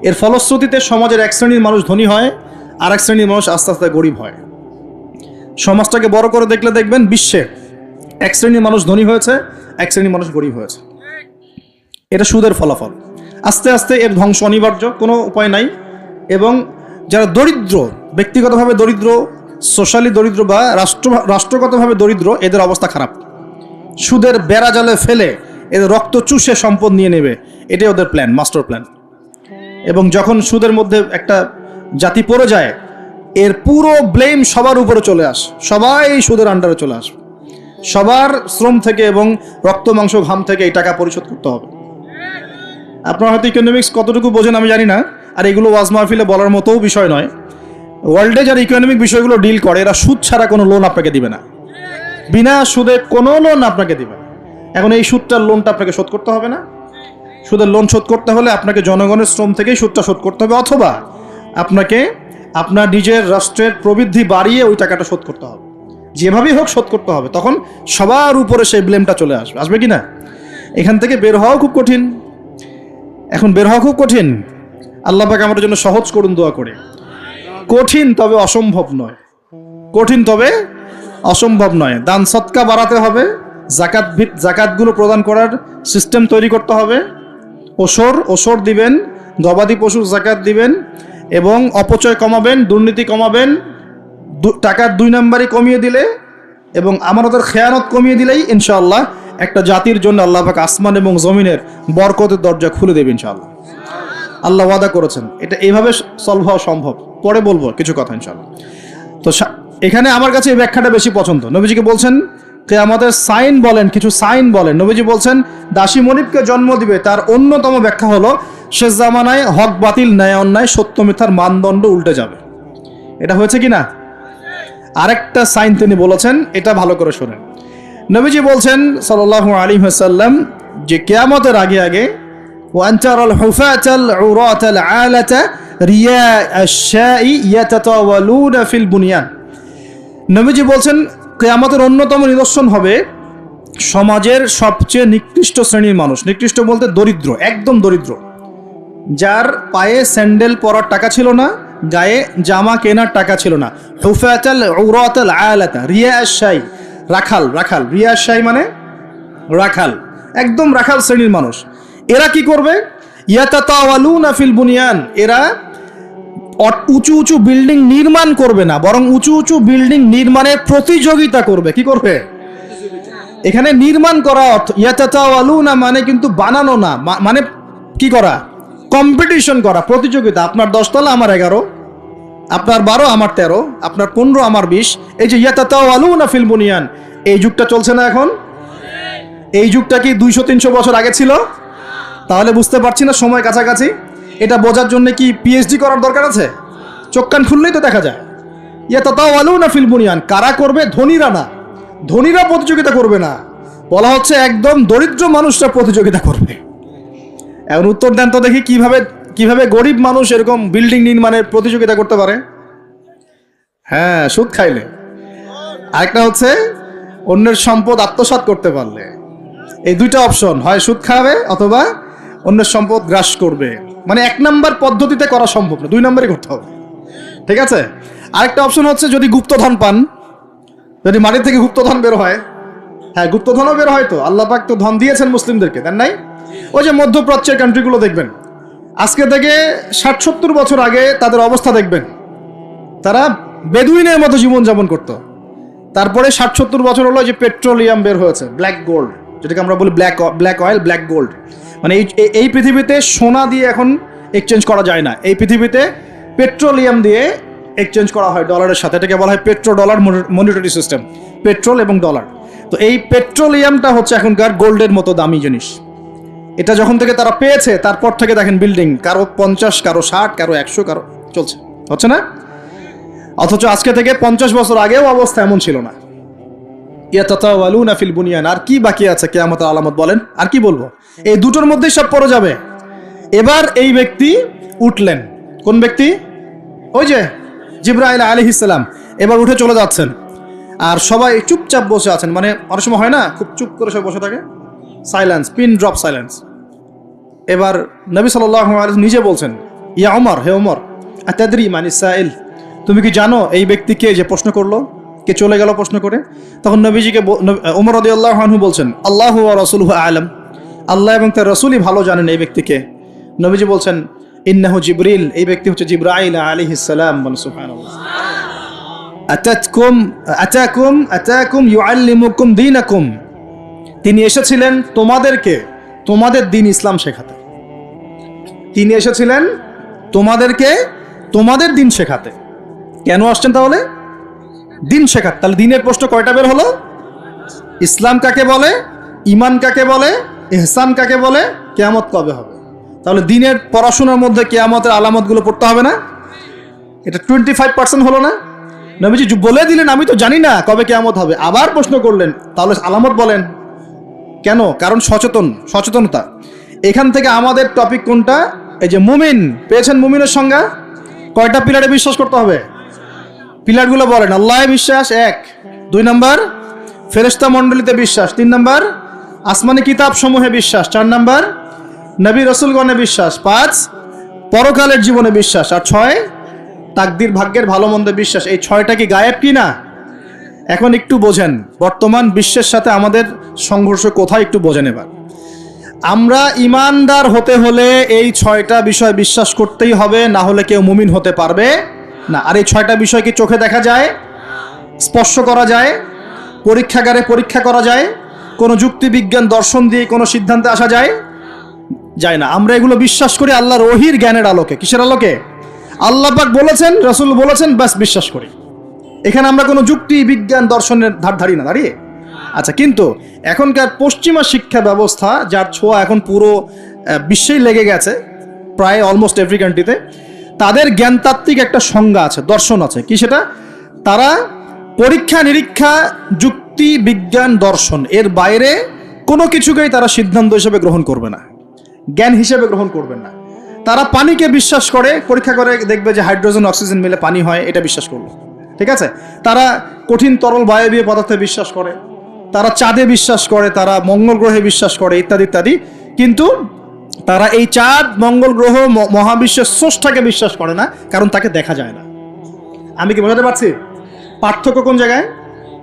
[SPEAKER 1] এর ফলশ্রুতিতে সমাজের এক শ্রেণীর মানুষ ধনী হয়, আর এক শ্রেণীর মানুষ আস্তে আস্তে গরিব হয়। সমাজটাকে বড় করে দেখলে দেখবেন বিশ্বে এক শ্রেণীর মানুষ ধনী হয়েছে, এক শ্রেণীর মানুষ গরিব হয়েছে। এটা সুদের ফলাফল। আস্তে আস্তে এর ধ্বংস অনিবার্য, কোনো উপায় নাই। এবং যারা দরিদ্র, ব্যক্তিগতভাবে দরিদ্র, সোশ্যালি দরিদ্র বা রাষ্ট্রগতভাবে দরিদ্র, এদের অবস্থা খারাপ। সুদের বেড়া জালে ফেলে এদের রক্ত চুষে সম্পদ নিয়ে নেবে, এটাই ওদের প্ল্যান, মাস্টার প্ল্যান। এবং যখন সুদের মধ্যে একটা জাতি পড়ে যায়, এর পুরো ব্লেম সবার উপরে চলে আসে, সবাই সুদের আন্ডারে চলে আসে। সবার শ্রম থেকে এবং রক্ত মাংস ঘাম থেকে এই টাকা পরিশোধ করতে হবে। আপনারা হয়তো ইকোনমিক্স কতটুকু বোঝেন আমি জানি না, আর এগুলো ওয়াজ মাহফিলে বলার মতোও বিষয় নয়। ওয়ার্ল্ডে যারা ইকোনমিক বিষয়গুলো ডিল করে, এরা সুদ ছাড়া কোনো লোন আপনাকে দিবে না, বিনা সুদে কোনো লোন আপনাকে দিবে না। এখন এই সুদটার লোনটা আপনাকে শোধ করতে হবে না? সুদের লোন শোধ করতে হলে আপনাকে জনগণের শ্রম থেকেই সুদটা শোধ করতে হবে, অথবা আপনাকে আপনার নিজের রাষ্ট্রের প্রবৃদ্ধি বাড়িয়ে ওই টাকাটা শোধ করতে হবে। যেভাবেই হোক শোধ করতে হবে। তখন সবার উপরে সেই ব্লেমটা চলে আসবে, আসবে কি না? এখান থেকে বের হওয়াও খুব কঠিন। এখন বের হওয়া খুব কঠিন। আল্লাহ পাক আমাদের জন্য সহজ করুন, দোয়া করে। কঠিন তবে অসম্ভব নয়, কঠিন তবে অসম্ভব নয়। দান সৎকা বাড়াতে হবে, জাকাতগুলো প্রদান করার সিস্টেম তৈরি করতে হবে। ওসর দিবেন, গবাদি পশুর জাকাত দিবেন, এবং অপচয় কমাবেন, দুর্নীতি কমাবেন। টাকার 2 নাম্বারই কমিয়ে দিলে এবং আমানতের খেয়ানত কমিয়ে দিলেই ইনশাআল্লাহ একটা জাতির জন্য আল্লাহ পাক আসমান এবং জমিনের বরকতের দরজা খুলে দেবে ইনশাআল্লাহ। আল্লাহ ওয়াদা করেছেন। এটা এইভাবে সলভ হওয়া সম্ভব। পরে বলবো কিছু কথা ইনশাআল্লাহ। তো এখানে আমার কাছে এই ব্যাখ্যাটা বেশি পছন্দ। নবীজিকে বলছেন কিয়ামতের সাইন বলেন, কিছু সাইন বলেন। নবীজি বলছেন দাসী মনিবকে জন্ম দিবে, তার অন্যতম ব্যাখ্যা হলো শেষ জামানায় হক বাতিল, ন্যায় অন্যায়, সত্য মিথ্যার মানদণ্ড উল্টে যাবে। এটা হয়েছে কি না? আরেকটা সাইন তিনি বলেছেন, এটা ভালো করে শোনেন। নবীজি বলছেন সাল্লাল্লাহু আলাইহি ওয়াসাল্লাম যে কিয়ামতের আগে আগে ওয়ানতারাল হুফাতাল উরাতাল আলাতা রিয়া আশ-শাই ইয়াতাতাওয়ালুনা ফিল বুনিয়ান। নবীজি বলছেন কিয়ামতের অন্যতম নিদর্শন হবে সমাজের সবচেয়ে নিকৃষ্ট শ্রেণীর মানুষ। নিকৃষ্ট বলতে দরিদ্র, একদম দরিদ্র, যার পায়ে স্যান্ডেল পরার টাকা ছিল না, গায়ে জামা কেনার টাকা ছিল না। হুফাতাল উরাতাল আলাতা রিয়া আশ-শাই, রাখাল, রিয়া আশ-শাই মানে রাখাল, একদম রাখাল শ্রেণীর মানুষ। এরা কি করবে? ইয়াতাতাওয়ালুনা ফিল বুনিয়ান, এরা উঁচু উঁচু বিল্ডিং নির্মাণ করবে না, বরং উঁচু উঁচু বিল্ডিং নির্মাণের প্রতিযোগিতা করবে। কি করবে? এখানে নির্মাণ করা অর্থ, ইয়াতাতাওয়ালুনা মানে কিন্তু বানানো না, মানে কি করা? কম্পিটিশন করা, প্রতিযোগিতা। আপনার 10 তলা, আমার 11, আপনার 12, আমার 13, আপনার 15, আমার 20। এই যে ইয়াতাতাওয়ালুনা ফিল বুনিয়ান, এই যুগটা চলছে না এখন? এই যুগটা কি 200-300 বছর আগে ছিল? তাহলে বুঝতে পারছি না সময় কাছাকাছি। এটা বোঝার জন্য কি পিএইচডি করার দরকার আছে? চোখ কান খুললেই তো দেখা যায়। ইয়াতাতাওয়ালুনা ফিল বুনিয়ান, কারা করবে? ধনীরা না, ধনীরা প্রতিযোগিতা করবে না, বলা হচ্ছে একদম দরিদ্র মানুষরা প্রতিযোগিতা করবে। এখন উত্তর দেন তো দেখি, কিভাবে গরিব মানুষ এরকম বিল্ডিং নির্মাণের প্রতিযোগিতা করতে পারে? হ্যাঁ, সুদ খাইলে। আরেকটা হচ্ছে অন্যের সম্পদ আত্মসাৎ করতে পারলে। এই দুইটা অপশন, হয় সুদ খাবে অথবা অন্যের সম্পদ গ্রাস করবে। মানে 1 নাম্বার পদ্ধতিতে করা সম্ভব না, 2 নাম্বারই করতে হবে। ঠিক আছে? আরেকটা অপশন হচ্ছে যদি গুপ্তধন পান, যদি মাটি থেকে গুপ্তধন বের হয়। হ্যাঁ, গুপ্তধনও বের হয় তো, আল্লাহ পাক তো ধন দিয়েছেন মুসলিমদেরকে, দেন নাই? ওই যে মধ্যপ্রাচ্যের কান্ট্রিগুলো দেখবেন, আজকে থেকে 60-70 বছর আগে তাদের অবস্থা দেখবেন, তারা বেদুইনের মতো জীবনযাপন করত। তারপরে 60-70 বছর হলো যে পেট্রোলিয়াম বের হয়েছে, ব্ল্যাক গোল্ড, যেটাকে আমরা বলি ব্ল্যাক অয়েল, ব্ল্যাক গোল্ড। মানে এই পৃথিবীতে সোনা দিয়ে এখন এক্সচেঞ্জ করা যায় না, এই পৃথিবীতে পেট্রোলিয়াম দিয়ে এক্সচেঞ্জ করা হয় ডলারের সাথে। এটাকে বলা হয় petro dollar monetary system, petrol এবং ডলার। তো এই পেট্রোলিয়ামটা হচ্ছে এখনকার গোল্ডের মতো দামি জিনিস। এটা যখন থেকে তারা পেয়েছে, তারপর থেকে দেখেন বিল্ডিং, কারো 50, কারো 60, কারো 100, কারো চলছে, হচ্ছে না? অথচ আজকে থেকে 50 বছর আগেও অবস্থা এমন ছিল না। ইয়াতাতাওয়ালুনা ফিল বুনিয়ান। আর কি বাকি আছে কিয়ামতের আলামত বলেন? আর কি বলবো? এই দুটোর মধ্যেই সব পড়ে যাবে। এবার এই ব্যক্তি উঠলেন। কোন ব্যক্তি? ওই যে জিবরাইল আলাইহিস সালাম এবার উঠে চলে যাচ্ছেন, আর সবাই চুপচাপ বসে আছেন। মানে অনেক সময় হয় না, খুব চুপ করে সব বসে থাকে, সাইলেন্স, পিন ড্রপ সাইলেন্স। এবার নবী সাল্লাল্লাহু আলাইহি ওয়াসাল্লাম নিজে বলছেন ইয়া ওমর, হে ওমর, আতাদরি মান ইসাইল, তুমি কি জানো এই ব্যক্তিকে যে প্রশ্ন করলো, কে চলে গেল প্রশ্ন করে? তখন নবীজিকে ওমর রাদিয়াল্লাহু আনহু বলছেন, আল্লাহু ওয়া রাসূলুহু আ'লাম, আল্লাহ এবং তার রাসূলই ভালো জানেন এই ব্যক্তিকে। নবীজি বলছেন, ইন্নাহু জিবরিল, এই ব্যক্তি হচ্ছে জিবরাইল আলাইহিস সালাম। সুবহানাল্লাহ। আতাকুম ইউআল্লিমুকুম দীনাকুম, তিনি এসেছিলেন তোমাদেরকে তোমাদের দ্বীন ইসলাম শেখাতে। তিনি এসেছিলেন তোমাদেরকে তোমাদের দ্বীন শেখাতে। কেন আসছেন তাহলে? দ্বীন শেখাতে। তাহলে দ্বীনের প্রশ্ন কয়টা বের হলো? ইসলাম কাকে বলে, ঈমান কাকে বলে, ইহসান কাকে বলে, কিয়ামত কবে হবে। তাহলে দ্বীনের পড়াশোনার মধ্যে কিয়ামতের আলামতগুলো পড়তে হবে না? এটা 25% হলো না? নবীজি বলে দিলেন আমি তো জানি না কবে কিয়ামত হবে, আবার প্রশ্ন করলেন তাহলে আলামত বলেন। কেন? কারণ সচেতনতা। এখান থেকে আমাদের টপিক কোনটা? এই যে মুমিন পেয়েছেন, মুমিনের সংজ্ঞা কয়টা পিলারে বিশ্বাস করতে হবে? পিলারগুলো বলেন। আল্লাহে বিশ্বাস 1, 2 নম্বর ফেরেশতা মণ্ডলীতে বিশ্বাস, 3 নম্বর আসমানি কিতাব সমূহে বিশ্বাস, 4 নম্বর নবী রাসূলগণে বিশ্বাস, 5 পরকালের জীবনে বিশ্বাস, আর 6 তাকদীর ভাগ্যের ভালো মন্দে বিশ্বাস। এই 6টা কি গায়েব কি না? এখন একটু বোঝেন বর্তমান বিশ্বের সাথে আমাদের সংঘর্ষ কোথায়, একটু বোঝেন এবার। আমরা ইমানদার হতে হলে এই 6টা বিষয় বিশ্বাস করতেই হবে, না হলে কেউ মুমিন হতে পারবে না। আর এই 6টা বিষয় কি চোখে দেখা যায়, স্পর্শ করা যায়, পরীক্ষাগারে পরীক্ষা করা যায়, কোনো যুক্তি বিজ্ঞান দর্শন দিয়ে কোনো সিদ্ধান্তে আসা যায়? যায় না। আমরা এগুলো বিশ্বাস করি আল্লাহর ওহীর জ্ঞানের আলোকে। কিসের আলোকে? আল্লাহ পাক বলেছেন, রাসূল বলেছেন, বাস বিশ্বাস করি। এখানে আমরা কোনো যুক্তি বিজ্ঞান দর্শনের ধার ধারি না দাঁড়িয়ে। আচ্ছা, কিন্তু এখনকার পশ্চিমা শিক্ষা ব্যবস্থা, যার ছোঁয়া এখন পুরো বিশ্বেই লেগে গেছে, প্রায় অলমোস্ট এভরি কান্ট্রিতে, তাদের জ্ঞানতাত্ত্বিক একটা সংজ্ঞা আছে, দর্শন আছে। কি সেটা? তারা পরীক্ষা নিরীক্ষা, যুক্তি বিজ্ঞান দর্শন এর বাইরে কোনো কিছুকেই তারা সিদ্ধান্ত হিসেবে গ্রহণ করবে না, জ্ঞান হিসেবে গ্রহণ করবে না। তারা পানিকে বিশ্বাস করে, পরীক্ষা করে দেখবে যে হাইড্রোজেন অক্সিজেন মিলে পানি হয়, এটা বিশ্বাস করলো, ঠিক আছে। তারা কঠিন তরল বায়বীয় পদার্থে বিশ্বাস করে, তারা চাঁদে বিশ্বাস করে, তারা মঙ্গল গ্রহে বিশ্বাস করে, ইত্যাদি ইত্যাদি। কিন্তু তারা এই চাঁদ, মঙ্গল গ্রহ, মহাবিশ্বের স্রষ্টাকে বিশ্বাস করে না, কারণ তাকে দেখা যায় না। আমি কি বোঝাতে পারছি পার্থক্য কোন জায়গায়?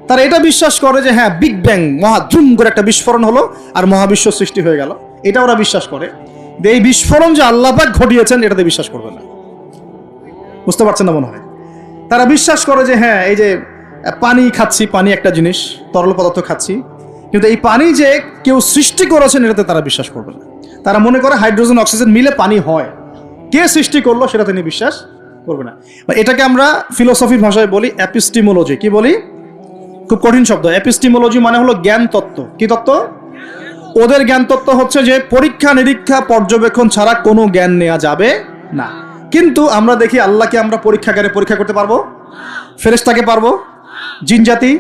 [SPEAKER 1] তারা এটা বিশ্বাস করে যে হ্যাঁ, বিগ ব্যাং, মহাধুম করে একটা বিস্ফোরণ হলো আর মহাবিশ্ব সৃষ্টি হয়ে গেল, এটা ওরা বিশ্বাস করে। এই বিস্ফোরণ যে আল্লাহ পাক ঘটিয়েছেন এটাতে বিশ্বাস করবে না। বুঝতে পারছেন না মনে হয়? তারা বিশ্বাস করে যে হ্যাঁ, এই যে পানি খাচ্ছি, পানি একটা জিনিস, তরল পদার্থ খাচ্ছি, কিন্তু এই পানি যে কেউ সৃষ্টি করেছেন এটাতে তারা বিশ্বাস করবে না। তারা মনে করে হাইড্রোজেন অক্সিজেন মিলে পানি হয়, কে সৃষ্টি করলো সেটা তিনি বিশ্বাস করবে না। এটাকে আমরা ফিলোসফির ভাষায় বলি এপিস্টিমোলজি। কি বলি? খুব কঠিন শব্দ। এপিস্টিমোলজি মানে হলো জ্ঞান তত্ত্ব। কি তত্ত্ব? ওদের জ্ঞান তত্ত্ব হচ্ছে যে পরীক্ষা নিরীক্ষা পর্যবেক্ষণ ছাড়া কোনো জ্ঞান নেওয়া যাবে না। কিন্তু আমরা দেখি আল্লাহকে আমরা পরীক্ষাগারে পরীক্ষা করতে পারবো, ফেরেশতাকে পারবো, জিন জাতি,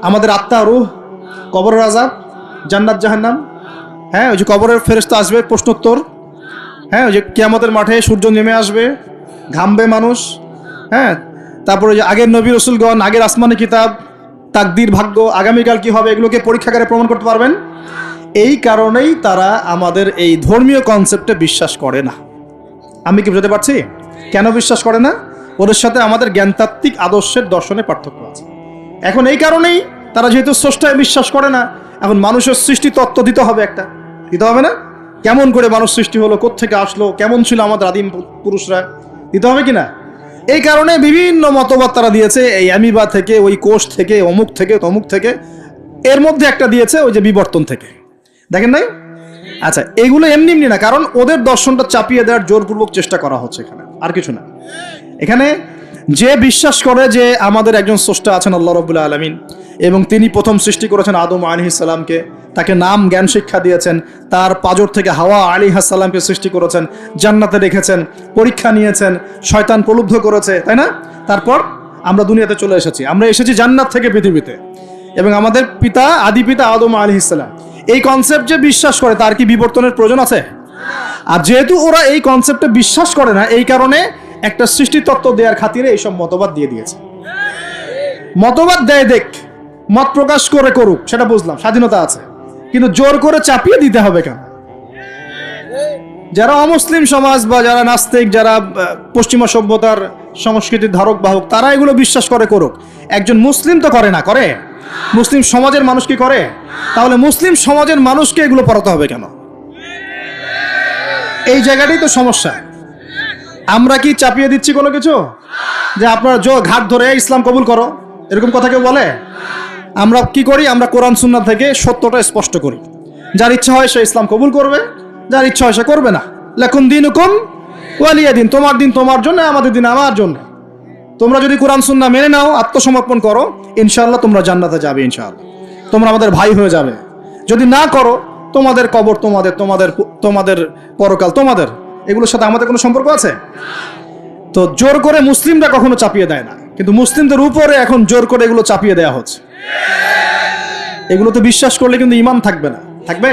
[SPEAKER 1] আমাদের আত্মা, রূহ, কবরের আযাব, জান্নাত জাহান্নাম, হ্যাঁ ওই যে কবরের ফেরেশতা আসবে, প্রশ্নোত্তর, হ্যাঁ ওই যে কিয়ামতের মাঠে সূর্য নেমে আসবে, ঘামবে মানুষ, হ্যাঁ তারপরে যে আগের নবী রাসূলগণ, আগের আসমানি কিতাব, তাকদীর, ভাগ্য, আগামীকাল কি হবে, এগুলোকে পরীক্ষাগারে প্রমাণ করতে পারবেন। এই কারণেই তারা আমাদের এই ধর্মীয় কনসেপ্টে বিশ্বাস করে না। আমি কি বুঝতে পারছি কেন বিশ্বাস করে না? ওদের সাথে আমাদের জ্ঞানতাত্ত্বিক আদর্শের দর্শনের পার্থক্য আছে। এখন এই কারণেই তারা যেহেতু স্রষ্টায় বিশ্বাস করে না, এখন মানুষের সৃষ্টি তত্ত্ব দিতে হবে, একটা দিতে হবে না? কেমন করে মানুষ সৃষ্টি হলো, কোত্থেকে আসলো, কেমন ছিল আমাদের আদিম পুরুষরা, দিতে হবে কিনা? এই কারণে বিভিন্ন মতবাদ তারা দিয়েছে, এই অ্যামিবা থেকে, ওই কোষ থেকে, অমুক থেকে, তমুক থেকে, এর মধ্যে একটা দিয়েছে ওই যে বিবর্তন থেকে। দেখেন নাই? আচ্ছা, এগুলো এমনি এমনি না, কারণ ওদের দর্শনটা চাপিয়ে দেওয়ার জোরপূর্বক চেষ্টা করা হচ্ছে এখানে, আর কিছু না। এখানে যে বিশ্বাস করে যে আমাদের একজন স্রষ্টা আছেন আল্লাহ রাব্বুল আলামিন, এবং তিনি প্রথম সৃষ্টি করেছেন আদম আলাইহিস সালামকে, তাকে নাম জ্ঞান শিক্ষা দিয়েছেন, তার পাজর থেকে হাওয়া আলাইহিস সালামকে সৃষ্টি করেছেন, জান্নাতে রেখেছেন, পরীক্ষা নিয়েছেন, শয়তান প্রলুব্ধ করেছে, তাই না? তারপর আমরা দুনিয়াতে চলে এসেছি, আমরা এসেছি জান্নাত থেকে পৃথিবীতে, এবং আমাদের পিতা, আদি পিতা আদম আলাইহিস সালাম এই কনসেপ্ট যে বিশ্বাস করে, তার কি বিবর্তনের প্রয়োজন আছে? আর যেহেতু ওরা এই কনসেপ্টে বিশ্বাস করে না, এই কারণে একটা সৃষ্টি তত্ত্ব দেওয়ার খাতিরে এইসব মতবাদ দিয়ে দিয়েছে। মতবাদ দেয় দেখ, মত প্রকাশ করে করুক, সেটা বুঝলাম, স্বাধীনতা আছে, কিন্তু জোর করে চাপিয়ে দিতে হবে কেন? যারা অমুসলিম সমাজ বা যারা নাস্তিক, যারা পশ্চিমা সভ্যতার সংস্কৃতির ধারক বাহক, তারা এগুলো বিশ্বাস করে করুক। একজন মুসলিম তো করে না, করে? মুসলিম সমাজের মানুষ কি করে? তাহলে মুসলিম সমাজের মানুষকে এগুলো পড়াতে হবে কেন? এই জায়গাটাই তো সমস্যা। আমরা কি চাপিয়ে দিচ্ছি কোনো কিছু, যে আপনার ঘাট ধরে ইসলাম কবুল করো, এরকম কথা কেউ বলে? আমরা কি করি? আমরা কোরআন সুন্নাহ থেকে সত্যটা স্পষ্ট করি। যার ইচ্ছা হয় সে ইসলাম কবুল করবে, যার ইচ্ছা হয় সে করবে না। লাকুম দীনুকুম ওয়ালিয়া দিন, তোমার দিন তোমার জন্য, আমাদের দিন আমার জন্য। তোমরা যদি কোরআন সুন্নাহ মেনে নাও, আত্মসমর্পণ করো, ইনশাআল্লাহ তোমরা জান্নাতে যাবে, ইনশাআল্লাহ তোমরা আমাদের ভাই হয়ে যাবে। যদি না করো, তোমাদের কবর তোমাদের, তোমাদের তোমাদের পরকাল তোমাদের, এগুলোর সাথে আমাদের কোনো সম্পর্ক আছে? তো জোর করে মুসলিমরা কখনো চাপিয়ে দেয় না, কিন্তু মুসলিমদের উপরে এখন জোর করে এগুলো চাপিয়ে দেওয়া হচ্ছে। এগুলো তো বিশ্বাস করলে কিন্তু ঈমান থাকবে না, থাকবে?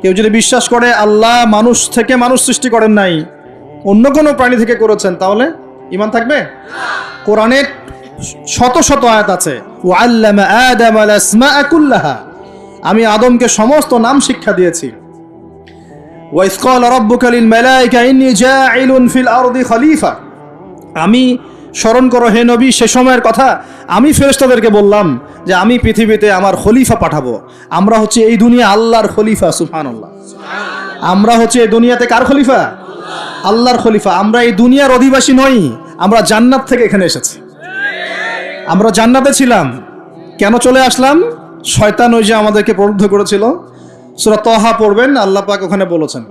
[SPEAKER 1] কেউ যদি বিশ্বাস করে আল্লাহ মানুষ থেকে মানুষ সৃষ্টি করেন নাই, অন্য কোনো প্রাণী থেকে করেছেন, তাহলে ঈমান থাকবে? কোরআনে শত শত আয়াত আছে, ওয়াল্লামা আদামাল আসমাআ কুল্লাহা, আমি আদমকে সমস্ত নাম শিক্ষা দিয়েছি। ওয়াইজ ক্বালা রাব্বুকা লিল মালায়েকা ইন্নী জাঈলুন ফিল আরদি খলিফা, আমি স্মরণ করো হে নবী সে সময়ের কথা, আমি ফেরেশতাদেরকে বললাম যে আমি পৃথিবীতে আমার খলিফা পাঠাবো। আমরা হচ্ছে এই দুনিয়া আল্লাহর খলিফা, সুবহানাল্লাহ। আমরা হচ্ছে এই দুনিয়াতে কার খলিফা? আল্লাহর খলিফা। আমরা এই দুনিয়ার অধিবাসী নই, আমরা জান্নাত থেকে এখানে এসেছি। আমরা জান্নাতে ছিলাম, কেন চলে আসলাম? শয়তান ওই যে আমাদেরকে প্রলুব্ধ করেছিল। সূরা তাহা পড়বেন, আল্লাহ পাক ওখানে বলেছেন,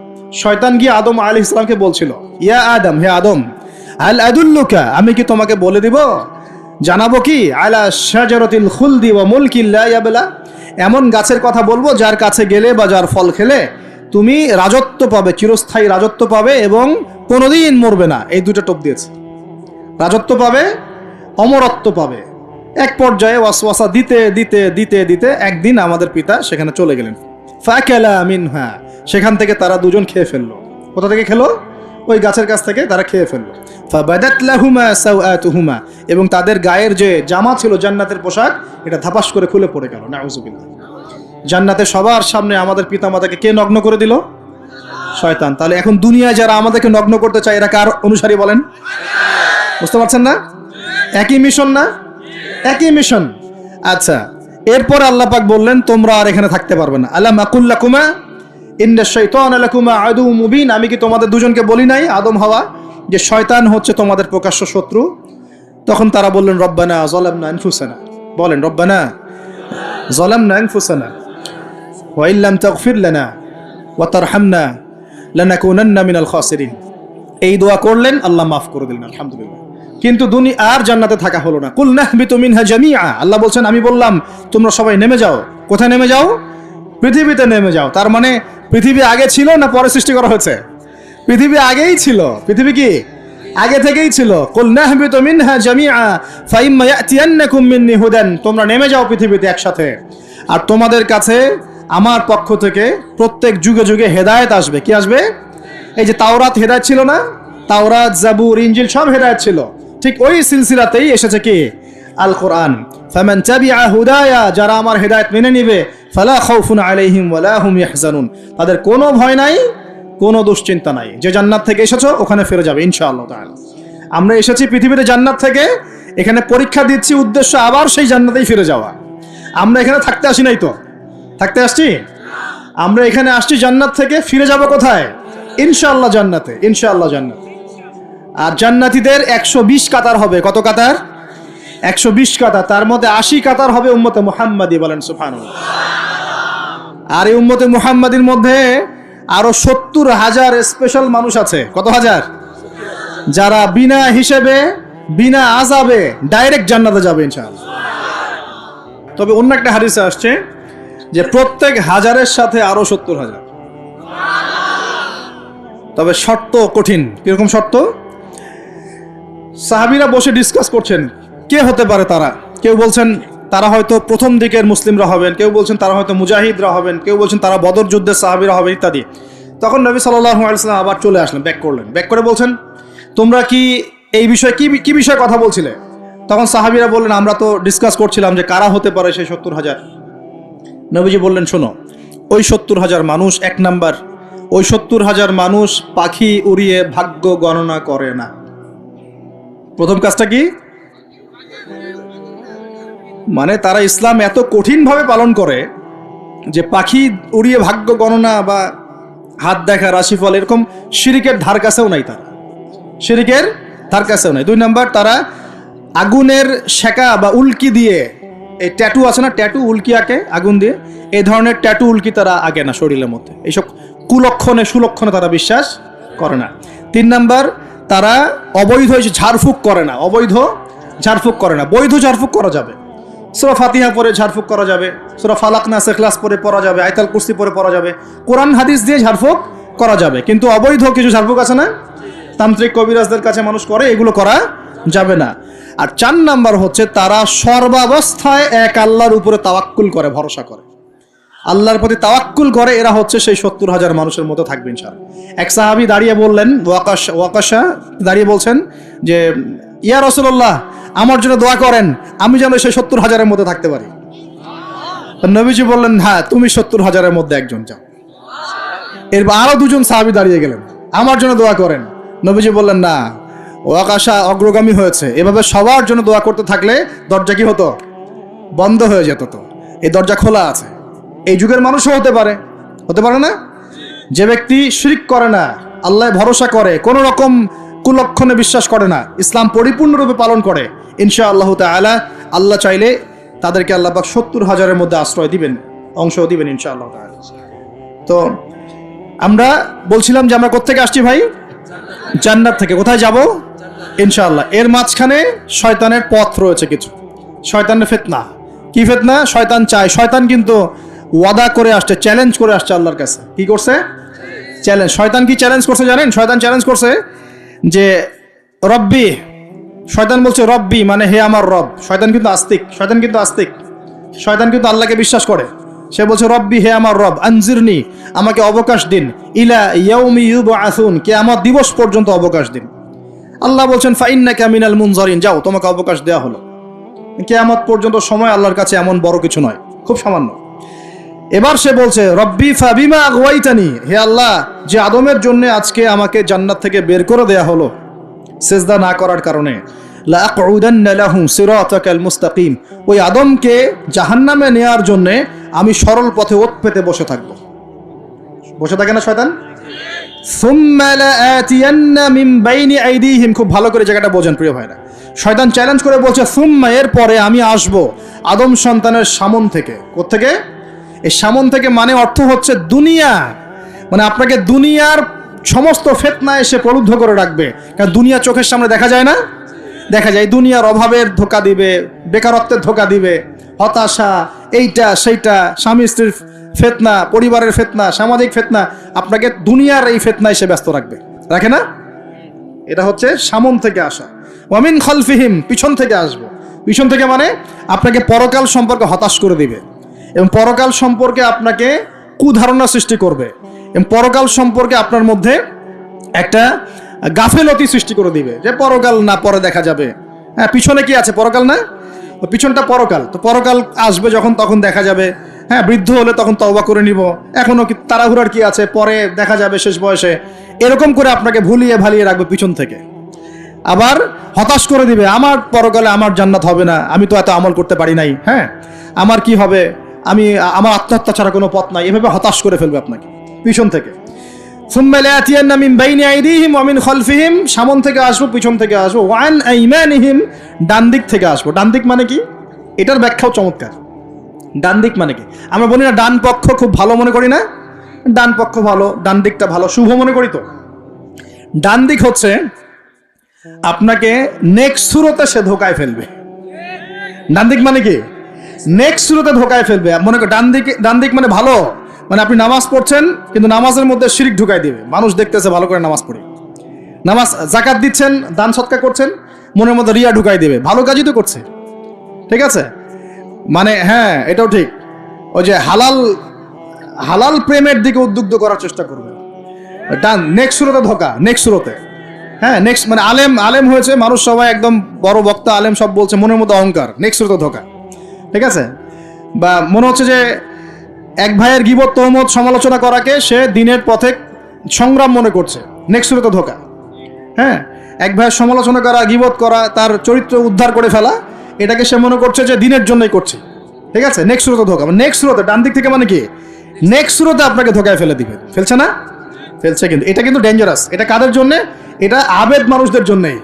[SPEAKER 1] শয়তান গিয়ে আদম আলাইহিস সালামকে বলছিল, ইয়া আদম, হে আদম, আল আদুল্লুকা, আমি কি তোমাকে বলে দিব, জানাবো কি, আলা শাজারাতিল খুলদি ওয়া মুলকিন লা ইয়াবলা, এমন গাছের কথা বলবো যার কাছে গেলে বা যার ফল খেলে তুমি রাজত্ব পাবে, চিরস্থায়ী রাজত্ব পাবে এবং কোনোদিন মরবে না। এই দুটো টোপ দিয়েছে, রাজত্ব পাবে, অমরত্ব পাবে। এক পর্যায়ে ওয়াসওয়াসা দিতে দিতে দিতে দিতে একদিন আমাদের পিতা সেখানে চলে গেলেন। ফাকালা মিনহা, সেখান থেকে তারা দুজন খেয়ে ফেললো। কোথা থেকে খেলো? ওই গাছের কাছ থেকে তারা খেয়ে ফেললো। ফাবাদাত লাহুমা সাওআতুহুমা, এবং তাদের গায়ের যে জামা ছিল জান্নাতের পোশাক, এটা ধাপাস করে খুলে পড়ে গেল। নাউযুবিল্লাহ। জান্নাতে সবার সামনে আমাদের পিতামাতাকে কে নগ্ন করে দিল? শয়তান। তাহলে এখন দুনিয়ায় যারা আমাদেরকে নগ্ন করতে চায়, এরা কার অনুসারী বলেন? বুঝতে পারছেন না? একই মিশন না? একই মিশন। আচ্ছা, এরপর আল্লাহ পাক বললেন তোমরা আর এখানে থাকতে পারবে না। আলাম আকুল লাকুমা ইন্না শাইতানা লাকুমা আদুউম মুবিন, আমি কি তোমাদের দুজনকে বলি নাই, আদম হাওয়া, যে শয়তান হচ্ছে তোমাদের প্রকাশ্য শত্রু? তখন তারা বললেন রব্বানা যালামনা আনফুসানা, বলেন রব্বানা যালামনা আনফুসানা ওয়া ইল্লাম তাগফির লানা ওয়া তারহামনা লানাকুনান্না মিনাল খাসিরিন। এই দোয়া করলেন, আল্লাহ মাফ করে দিলেন, আলহামদুলিল্লাহ। কিন্তু দুনিয়া আর জান্নাতে থাকা হলো না। কুল নাহবিতু মিনহা জামিআ, আল্লাহ বলছেন আমি বললাম তোমরা সবাই নেমে যাও। কোথায় নেমে যাও? পৃথিবীতে নেমে যাও। তার মানে পৃথিবী আগে ছিল না পরে সৃষ্টি করা হয়েছে? পৃথিবী আগেই ছিল। পৃথিবী কি আগে থেকেই ছিল? কুল নাহবিতু মিনহা জামিআ ফাইম্মা ইয়াতিয়ান্নাকুম মিন্নি হুদান, তোমরা নেমে যাও পৃথিবীতে একসাথে, আর তোমাদের কাছে আমার পক্ষ থেকে প্রত্যেক যুগে যুগে হেদায়েত আসবে। কি আসবে? এই যে তাওরাত হেদায়েত ছিল না? তাওরাত, জাবুর, ইনজিল সব হেদায়েত ছিল। ঠিক ওই সিলসিলাতেই এসেছে কি? আল কোরআন। ফামান তাবিআ হুদায়া, যারা আমার হেদায়েত মেনে নিবে, ফালা খাউফুন আলাইহিম ওয়ালা হুম ইয়াহজানুন, তাদের কোনো ভয় নাই, কোনো দুশ্চিন্তা নাই। যে জান্নাত থেকে এসেছো ওখানে ফিরে যাবে ইনশাআল্লাহ তাআলা। আমরা এসেছি পৃথিবীতে জান্নাত থেকে, এখানে পরীক্ষা দিচ্ছি, উদ্দেশ্য আবার সেই জান্নাতেই ফিরে যাওয়া। আমরা এখানে থাকতে আসি নাই তো, থাকতে আসছি। আমরা এখানে আসছি জান্নাত থেকে, ফিরে যাব কোথায়? ইনশাআল্লাহ জান্নাতে, ইনশাআল্লাহ জান্নাতে। আর জান্নাতীদের 120 কাতার হবে। কত কাতার? 120 কাতার। তার মধ্যে 80 কাতার হবে উম্মতে মুহাম্মাদি, বলেন সুবহানাল্লাহ। আর এই উম্মতে মুহাম্মাদির মধ্যে আরো 70,000 স্পেশাল মানুষ আছে। কত হাজার? যারা বিনা হিসেবে, বিনা আযাবে ডাইরেক্ট জান্নাতে যাবে ইনশাআল্লাহ। তবে অন্য একটা হাদিসে আসছে যে প্রত্যেক হাজারের সাথে আরো 70,000। তবে শর্ত কঠিন। কিরকম শর্ত? সাহাবীরা বসে ডিসকাস করছেন কে হতে পারে তারা। কেউ বলছেন তারা হয়তো প্রথম দিকের মুসলিমরা হবেন, কেউ বলছেন তারা হয়তো মুজাহিদরা হবেন, কেউ বলছেন তারা বদর যুদ্ধের সাহাবীরা হবেন ইত্যাদি। তখন নবী সাল্লাল্লাহু আলাইহি ওয়াসাল্লাম আবার চলে আসলেন, ব্যাক করলেন। ব্যাক করে বলছেন তোমরা কি এই বিষয়ে কি বিষয়ে কথা বলছিলে? তখন সাহাবীরা বললেন আমরা তো ডিসকাস করছিলাম যে কারা হতে পারে সেই 70,000। নবীজি বললেন শোনো, ওই 70,000 মানুষ, এক নাম্বার ওই 70,000 মানুষ পাখি উড়িয়ে ভাগ্য গণনা করে না। প্রথম কাজটা কি? মানে তারা ইসলাম এত কঠিনভাবে পালন করে যে পাখি উড়িয়ে ভাগ্য গণনা বা হাত দেখা, রাশিফল, এরকম শিরিকের ধার কাছেও নাই। তারা শিরিকের ধার কাছেও নাই। 2 নাম্বার, তারা আগুনের শেখা বা উল্কি দিয়ে, এই ট্যাটু আছে না, ট্যাটু উল্কি আঁকে আগুন দিয়ে, এই ধরনের ট্যাটু উল্কি তারা আঁকে না শরীরের মধ্যে। এইসব কুলক্ষণে সুলক্ষণে তারা বিশ্বাস করে না। 3 নাম্বার, তারা অবৈধ ঝাড়ফুঁক করে না। অবৈধ ঝাড়ফুঁক করে না। বৈধ ঝাড়ফুঁক করা যাবে, সূরা ফাতিহা পড়ে ঝাড়ফুঁক করা যাবে, সূরা ফালাক নাস ইখলাস পড়ে পড়া যাবে, আয়াতুল কুরসি পড়ে পড়া যাবে, কোরআন হাদিস দিয়ে ঝাড়ফুঁক করা যাবে। কিন্তু অবৈধ কিছু ঝাড়ফুঁক আছে না, তান্ত্রিক কবিরাজদের কাছে মানুষ করে, এগুলো করা যাবে না। আর 4 নাম্বার হচ্ছে তারা সর্বাবস্থায় এক আল্লাহর উপরে তাওয়াক্কুল করে, ভরসা করে, আল্লাহর প্রতি তাওয়াক্কুল করে। এরা হচ্ছে সেই 70,000 মানুষের মতো থাকবে ইনশাআল্লাহ। এক সাহাবী দাঁড়িয়ে বললেন, ওয়াকাশা দাঁড়িয়ে বলছেন যে, ইয়া রাসূলুল্লাহ, আমার জন্য দোয়া করেন, আমি যেন সেই 70,000-এর মধ্যে থাকতে পারি। নবীজি বললেন, হ্যাঁ, তুমি 70,000-এর মধ্যে একজন, যাও। এরপর আরো 2 জন সাহাবী দাঁড়িয়ে গেলেন, আমার জন্য দোয়া করেন। নবীজি বললেন, না, ওয়াকাশা অগ্রগামী হয়েছে। এভাবে সবার জন্য দোয়া করতে থাকলে দরজা কি হতো? বন্ধ হয়ে যেত। তো এই দরজা খোলা আছে। এই যুগের মানুষও হতে পারে না? যে ব্যক্তি শিরক করে না, আল্লাহ ভরসা করে, কোন রকম কুলক্ষণে বিশ্বাস করে না, ইসলাম পরিপূর্ণরূপে পালন করে, ইনশাআল্লাহ তাআলা আল্লাহ চাইলে তাদেরকে আল্লাহ পাক 70,000-এর মধ্যে আশ্রয় দিবেন, অংশ দিবেন ইনশাআল্লাহ তাআলা। তো আমরা বলছিলাম যে আমরা কোত্থেকে আসছি ভাই? জান্নাত থেকে। কোথায় যাব? ইনশাআল্লাহ। এর মাঝখানে শয়তানের পথ রয়েছে কিছু, শয়তানের ফিতনা। কি ফিতনা? শয়তান চায়, শয়তান কিন্তু ওয়াদা করে আসছে, চ্যালেঞ্জ করে আসছে আল্লাহর কাছে। কি করছে? চ্যালেঞ্জ। শয়তান কি চ্যালেঞ্জ করছে জানেন? শয়তান চ্যালেঞ্জ করছে যে রব্বি, শয়তান বলছে রব্বি মানে হে আমার রব। শয়তান কিন্তু আস্তিক, শয়তান কিন্তু আল্লাহকে বিশ্বাস করে। সে বলছে রব্বি, হে আমার রব, আনজিরনি, আমাকে অবকাশ দিন, ইলা ইয়াউমি ইউবআসুন, কিয়ামত দিবস পর্যন্ত অবকাশ দিন। আল্লাহ বলছেন ফাইন্নাকা মিনাল মুনজারিন, যাও, তোমাকে অবকাশ দেওয়া হলো। কিয়ামত পর্যন্ত সময় আল্লাহর কাছে এমন বড় কিছু নয়, খুব সামান্য। এবার সে বলছে রব্বি ফাবিমা আগওয়াইতানি, হে আল্লাহ, যে আদমের জন্য আজকে আমাকে জান্নাত থেকে বের করে দেয়া হলো সিজদা না করার কারণে, লা আকুদান্না লাহু সিরাতাকাল মুস্তাকিম, ওই আদমকে জাহান্নামে নেয়ার জন্য আমি সরল পথে ওত পেতে বসে থাকব। বসে থাকে না শয়তান? সুম্মা লাআতিয়ান্না মিন বাইনি আইদিহিম, খুব ভালো করে জায়গাটা বোঝেন প্রিয় ভাইরা। শয়তান চ্যালেঞ্জ করে বলছে সুম্মা, এর পরে আমি আসব আদম সন্তানের সামন থেকে। কোত্থেকে? এই সামন থেকে মানে অর্থ হচ্ছে দুনিয়া, মানে আপনাকে দুনিয়ার সমস্ত ফিতনা এসে প্রলুব্ধ করে রাখবে। কারণ দুনিয়া চোখের সামনে দেখা যায় না, দেখা যায় দুনিয়ার অভাবের ধোঁকা দিবে, বেকারত্বের ধোঁকা দিবে, হতাশা, এইটা সেইটা, স্বামী স্ত্রীর ফিতনা, পরিবারের ফিতনা, সামাজিক ফিতনা, আপনাকে দুনিয়ার এই ফিতনা এসে ব্যস্ত রাখে না? এটা হচ্ছে সামন থেকে আসা। ওয়ামিন খালফিহিম, পিছন থেকে আসবো। পিছন থেকে মানে আপনাকে পরকাল সম্পর্কে হতাশ করে দিবে এবং পরকাল সম্পর্কে আপনাকে কুধারণা সৃষ্টি করবে এবং পরকাল সম্পর্কে আপনার মধ্যে একটা গাফেলতি সৃষ্টি করে দিবে যে পরকাল না, পরে দেখা যাবে। হ্যাঁ, পিছনে কি আছে? পরকাল না? পিছনটা পরকাল। তো পরকাল আসবে যখন, তখন দেখা যাবে। হ্যাঁ, বৃদ্ধ হলে তখন তওবা করে নিব, এখনো কি তাড়াহুড়ার কি আছে, পরে দেখা যাবে শেষ বয়সে। এরকম করে আপনাকে ভুলিয়ে ভালিয়ে রাখবে পিছন থেকে। আবার হতাশ করে দিবে, আমার পরকালে আমার জান্নাত হবে না, আমি তো এত আমল করতে পারি নাই, হ্যাঁ, আমার কি হবে, আমার আত্মহত্যা ছাড়া কোনো পথ নাই। এভাবে হতাশ করে ফেলবে আপনাকে পিছন থেকে। সুম্মা লাআতিয়ান্না মিন বাইনি আইদিহিম ওয়া মিন খালফিহিম, সামন থেকে আসবো, পিছন থেকে আসবো, ওয়া আন আইমানিহিম, ডান দিক থেকে আসবো। ডান দিক মানে কি? এটার ব্যাখ্যাও চমৎকার। ডান দিক মানে কি? আমরা বলি না ডান পক্ষ খুব ভালো মনে করি না? ডান পক্ষ ভালো, ডান দিকটা ভালো, শুভ মনে করি তো। ডান দিক হচ্ছে আপনাকে নেক্সট সুরতে সে ধোকায় ফেলবে। ডান দিক মানে কি? নেক্সট সুরতে ধোকায় ফেলবে। মনে কর ডান দিক মানে ভালো, মানে আপনি নামাজ পড়ছেন কিন্তু নামাজের মধ্যে শিরক ঢুকাই দিবে। মানুষ দেখতেছে ভালো করে নামাজ পড়ে, নামাজ যাকাত দিচ্ছেন, দান সৎকার করছেন, মনের মধ্যে রিয়া ঢুকাই দেবে। ভালো কাজই তো করছে, ঠিক আছে, মানে হ্যাঁ, এটাও ঠিক। ওই যে হালাল প্রেমের দিকে উদ্বুদ্ধ করার চেষ্টা করবে। ডান নেক্সট সুরতে ধোকা, নেক্সট সুরতে। হ্যাঁ, নেক্সট মানে আলেম হয়েছে মানুষ, সবাই একদম বড় বক্তা আলেম সব বলছে, মনের মধ্যে অহংকার, নেক্সট সুরতে ধোকা, ঠিক আছে। বা মনে হচ্ছে যে এক ভাইয়ের গীবত তহমত সমালোচনা করাকে সে দিনের পথে সংগ্রাম মনে করছে, নেক্সট সুরতে ধোকা। হ্যাঁ, এক ভাইয়ের সমালোচনা করা, গীবত করা, তার চরিত্র উদ্ধার করে ফেলা, এটাকে সে মনে করছে যে দিনের জন্যই করছে। ঠিক আছে, নেক্সট সুরতে ধোকা, নেক্সট সুরতে ডান দিক থেকে মানে কি, নেক্সট সুরতে আপনাকে ধোকায় ফেলে দিবে। ফেলছে না? ফেলছে। কিন্তু এটা কিন্তু ডেঞ্জারাস। এটা কাদের জন্যে? এটা আবেদ মানুষদের জন্যই,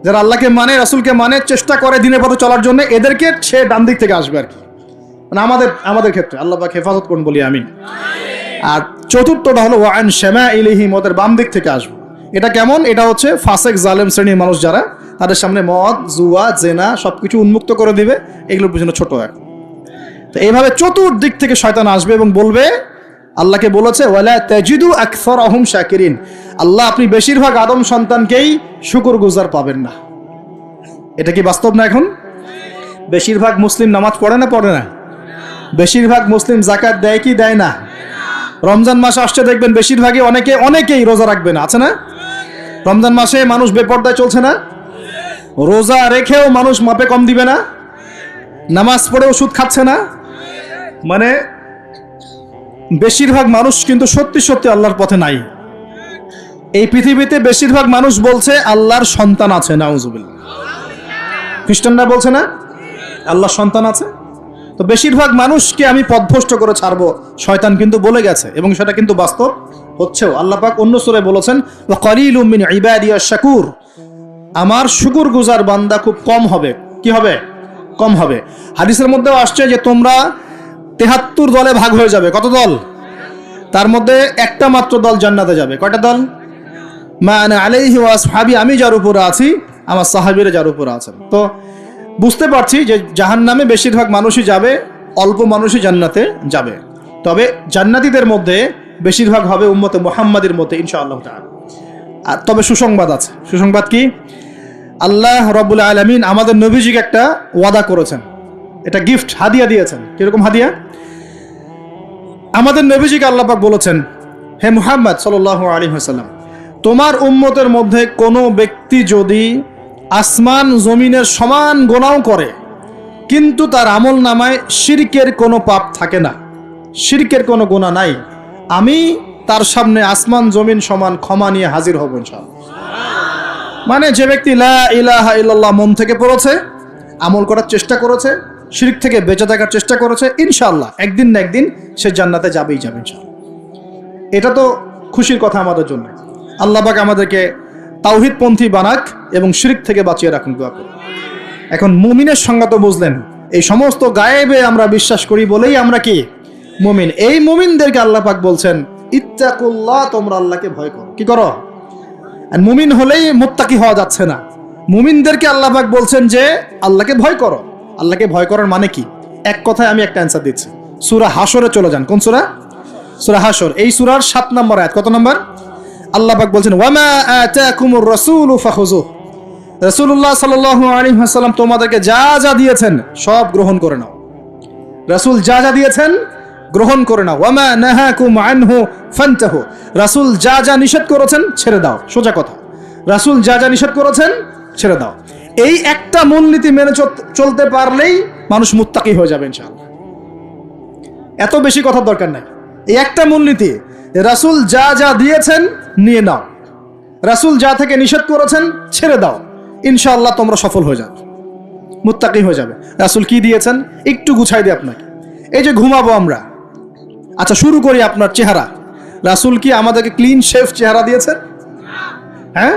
[SPEAKER 1] যারা আল্লাহকে মানে, রাসূলকে মানে, চেষ্টা করে দিনের পথে চলার জন্য, এদেরকে সে ডান দিক থেকে আসবে আর কি। মানে আমাদের ক্ষেত্রে আল্লাহ পাক হেফাজত করুন বলি আমিন। আর চতুর্থটা হলো ওয়ান শামাইলিহিম, ওদের বাম দিক থেকে আসবে। এটা কেমন? এটা হচ্ছে ফাসেক জালেম শ্রেণীর মানুষ যারা, তাদের সামনে মদ, জুয়া, জেনা সবকিছু উন্মুক্ত করে দিবে, এগুলোর পিছনে ছোট এক। তো এইভাবে চতুর্দিক থেকে শয়তান আসবে এবং বলবে, আল্লাহকে বলেছে ওয়ালা তাজিদু আকসারহুম শাকিরিন, আল্লাহ আপনি বেশিরভাগ আদম সন্তানকেই শুকরগুজার পাবেন না। এটা কি বাস্তব না? এখন বেশিরভাগ মুসলিম নামাজ পড়ে না? পড়ে না? বেশিরভাগ মুসলিম যাকাত দেয় কি দেয় না? রমজান মাস আসছে দেখবেন বেশিরভাগই অনেকেই রোজা রাখবে না, আছে না? রমজান মাসে মানুষ বেপরদায় চলছে না? রোজা রেখেও মানুষ মাপে কম দিবে না? নামাজ পড়েও সুদ খাচ্ছে না? মানে বেশিরভাগ মানুষ কিন্তু সত্যি সত্যি আল্লাহর পথে নাই। এই পৃথিবীতে বেশিরভাগ মানুষ বলছে আল্লাহর সন্তান আছে, নাউজুবিল্লাহ। খ্রিস্টানরা বলছে না আল্লাহর সন্তান আছে? তো বেশিরভাগ মানুষকে আমি পথভ্রষ্ট করে ছাড়বো, শয়তান কিন্তু বলে গেছে, এবং সেটা কিন্তু বাস্তব হচ্ছেও। আল্লাহ পাক অন্য সূরায় বলেছেন ওয়া কালিলুম মিন ইবাদিয়াশ শাকুর, আমার শুকরগুজার বান্দা খুব কম হবে। কি হবে? কম হবে। হাদিসের মধ্যেও আসছে যে তোমরা ৭৩ দলে ভাগ হয়ে যাবে। কত দল? তার মধ্যে একটা মাত্র দল জান্নাতে যাবে। কয়টা দল? মা আনা আলাইহি ওয়া আসহাবি, আমি যার উপরে আছি, আমার সাহাবীরা যার উপরে আছেন। তো বুঝতে পারছি যে জাহান্নামে বেশিরভাগ মানুষই যাবে, অল্প মানুষই জান্নাতে যাবে। তবে জান্নাতীদের মধ্যে বেশিরভাগ হবে উম্মতে মুহাম্মাদের মতে ইনশাআল্লাহ তাআলা। আর তবে সুসংবাদ আছে। সুসংবাদ কি? আল্লাহ রাব্বুল আলামিন আমাদের নবীজিকে একটা ওয়াদা করেছেন, এটা গিফট, হাদিয়া দিয়েছেন। কিরকম হাদিয়া? আমাদের নবীজিকে আল্লাহ পাক বলেছেন, হে মুহাম্মদ সাল্লাল্লাহু আলাইহি ওয়াসাল্লাম, তোমার উম্মতের মধ্যে কোনো ব্যক্তি যদি আসমান জমিনের সমান গুনাহ করে কিন্তু তার আমল নামায় শিরকের কোনো পাপ থাকে না, শিরকের কোনো গুনাহ নাই, আমি তার সামনে আসমান জমিন সমান ক্ষমা নিয়ে হাজির হব ইনশাআল্লাহ। মানে যে ব্যক্তি লা ইলাহা ইল্লাল্লাহ মন থেকে পড়েছে, আমল করার চেষ্টা করেছে, শিরক থেকে বেঁচে থাকার চেষ্টা করেছে, ইনশাআল্লাহ একদিন না একদিন সে জান্নাতে যাবেই যাবে ইনশাআল্লাহ। এটা তো খুশির কথা আমাদের জন্য। আল্লাহ পাক আমাদেরকে তাওহীদপন্থী বানাক এবং শিরক থেকে বাঁচিয়ে রাখুন, দোয়া করুন। এখন মুমিনের সংজ্ঞা তো বুঝলেন, এই সমস্ত গায়েবে আমরা বিশ্বাস করি বলেই আমরা কি মুমিন। এই মুমিনদেরকে আল্লাহ পাক বলছেন ইত্তাকুল্লাহ, তোমরা আল্লাহকে ভয় করো। কি করো? আর মুমিন হলেই মুত্তাকি হওয়া যাচ্ছে না। মুমিনদেরকে আল্লাহ পাক বলছেন যে আল্লাহকে ভয় করো। আল্লাহকে ভয় করার মানে কি? এক কথায় আমি একটা অ্যান্সার দিচ্ছি। সূরা হাশরে চলে যান। কোন সূরা? সূরা হাশর। এই সূরার 7 নম্বর আয়াত। কত নম্বর? আল্লাহ পাক বলছেন ওয়ামা আতাকুমুর রাসূলু ফাখুযুহ, রাসূলুল্লাহ সাল্লাল্লাহু আলাইহি ওয়াসাল্লাম তোমাদেরকে যা যা দিয়েছেন সব গ্রহণ করে নাও। রাসূল যা যা দিয়েছেন গ্রহণ করে নাও। ওয়ামা নাহাকুম আনহু ফান্তাহু, রাসূল যা যা নিষেধ করেছেন ছেড়ে দাও। সোজা কথা, রাসূল যা যা নিষেধ করেছেন ছেড়ে দাও। এই একটা মূলনীতি মেনে চলতে পারলেই মানুষ মুত্তাকি হয়ে যাবে ইনশাআল্লাহ। এত বেশি কথার দরকার নাই। এই একটা মূলনীতি, রাসূল যা যা দিয়েছেন নিয়ে নাও, রাসূল যা থেকে নিষেধ করেছেন ছেড়ে দাও, ইনশাআল্লাহ তোমরা সফল হয়ে যাবে, মুত্তাকি হয়ে যাবে। রাসূল কি দিয়েছেন একটু গুছাই দিই আপনাকে। এই যে ঘুমাবো আমরা, আচ্ছা শুরু করি আপনার চেহারা। রাসূল কি আমাদেরকে ক্লিন শেভ চেহারা দিয়েছেন? হ্যাঁ,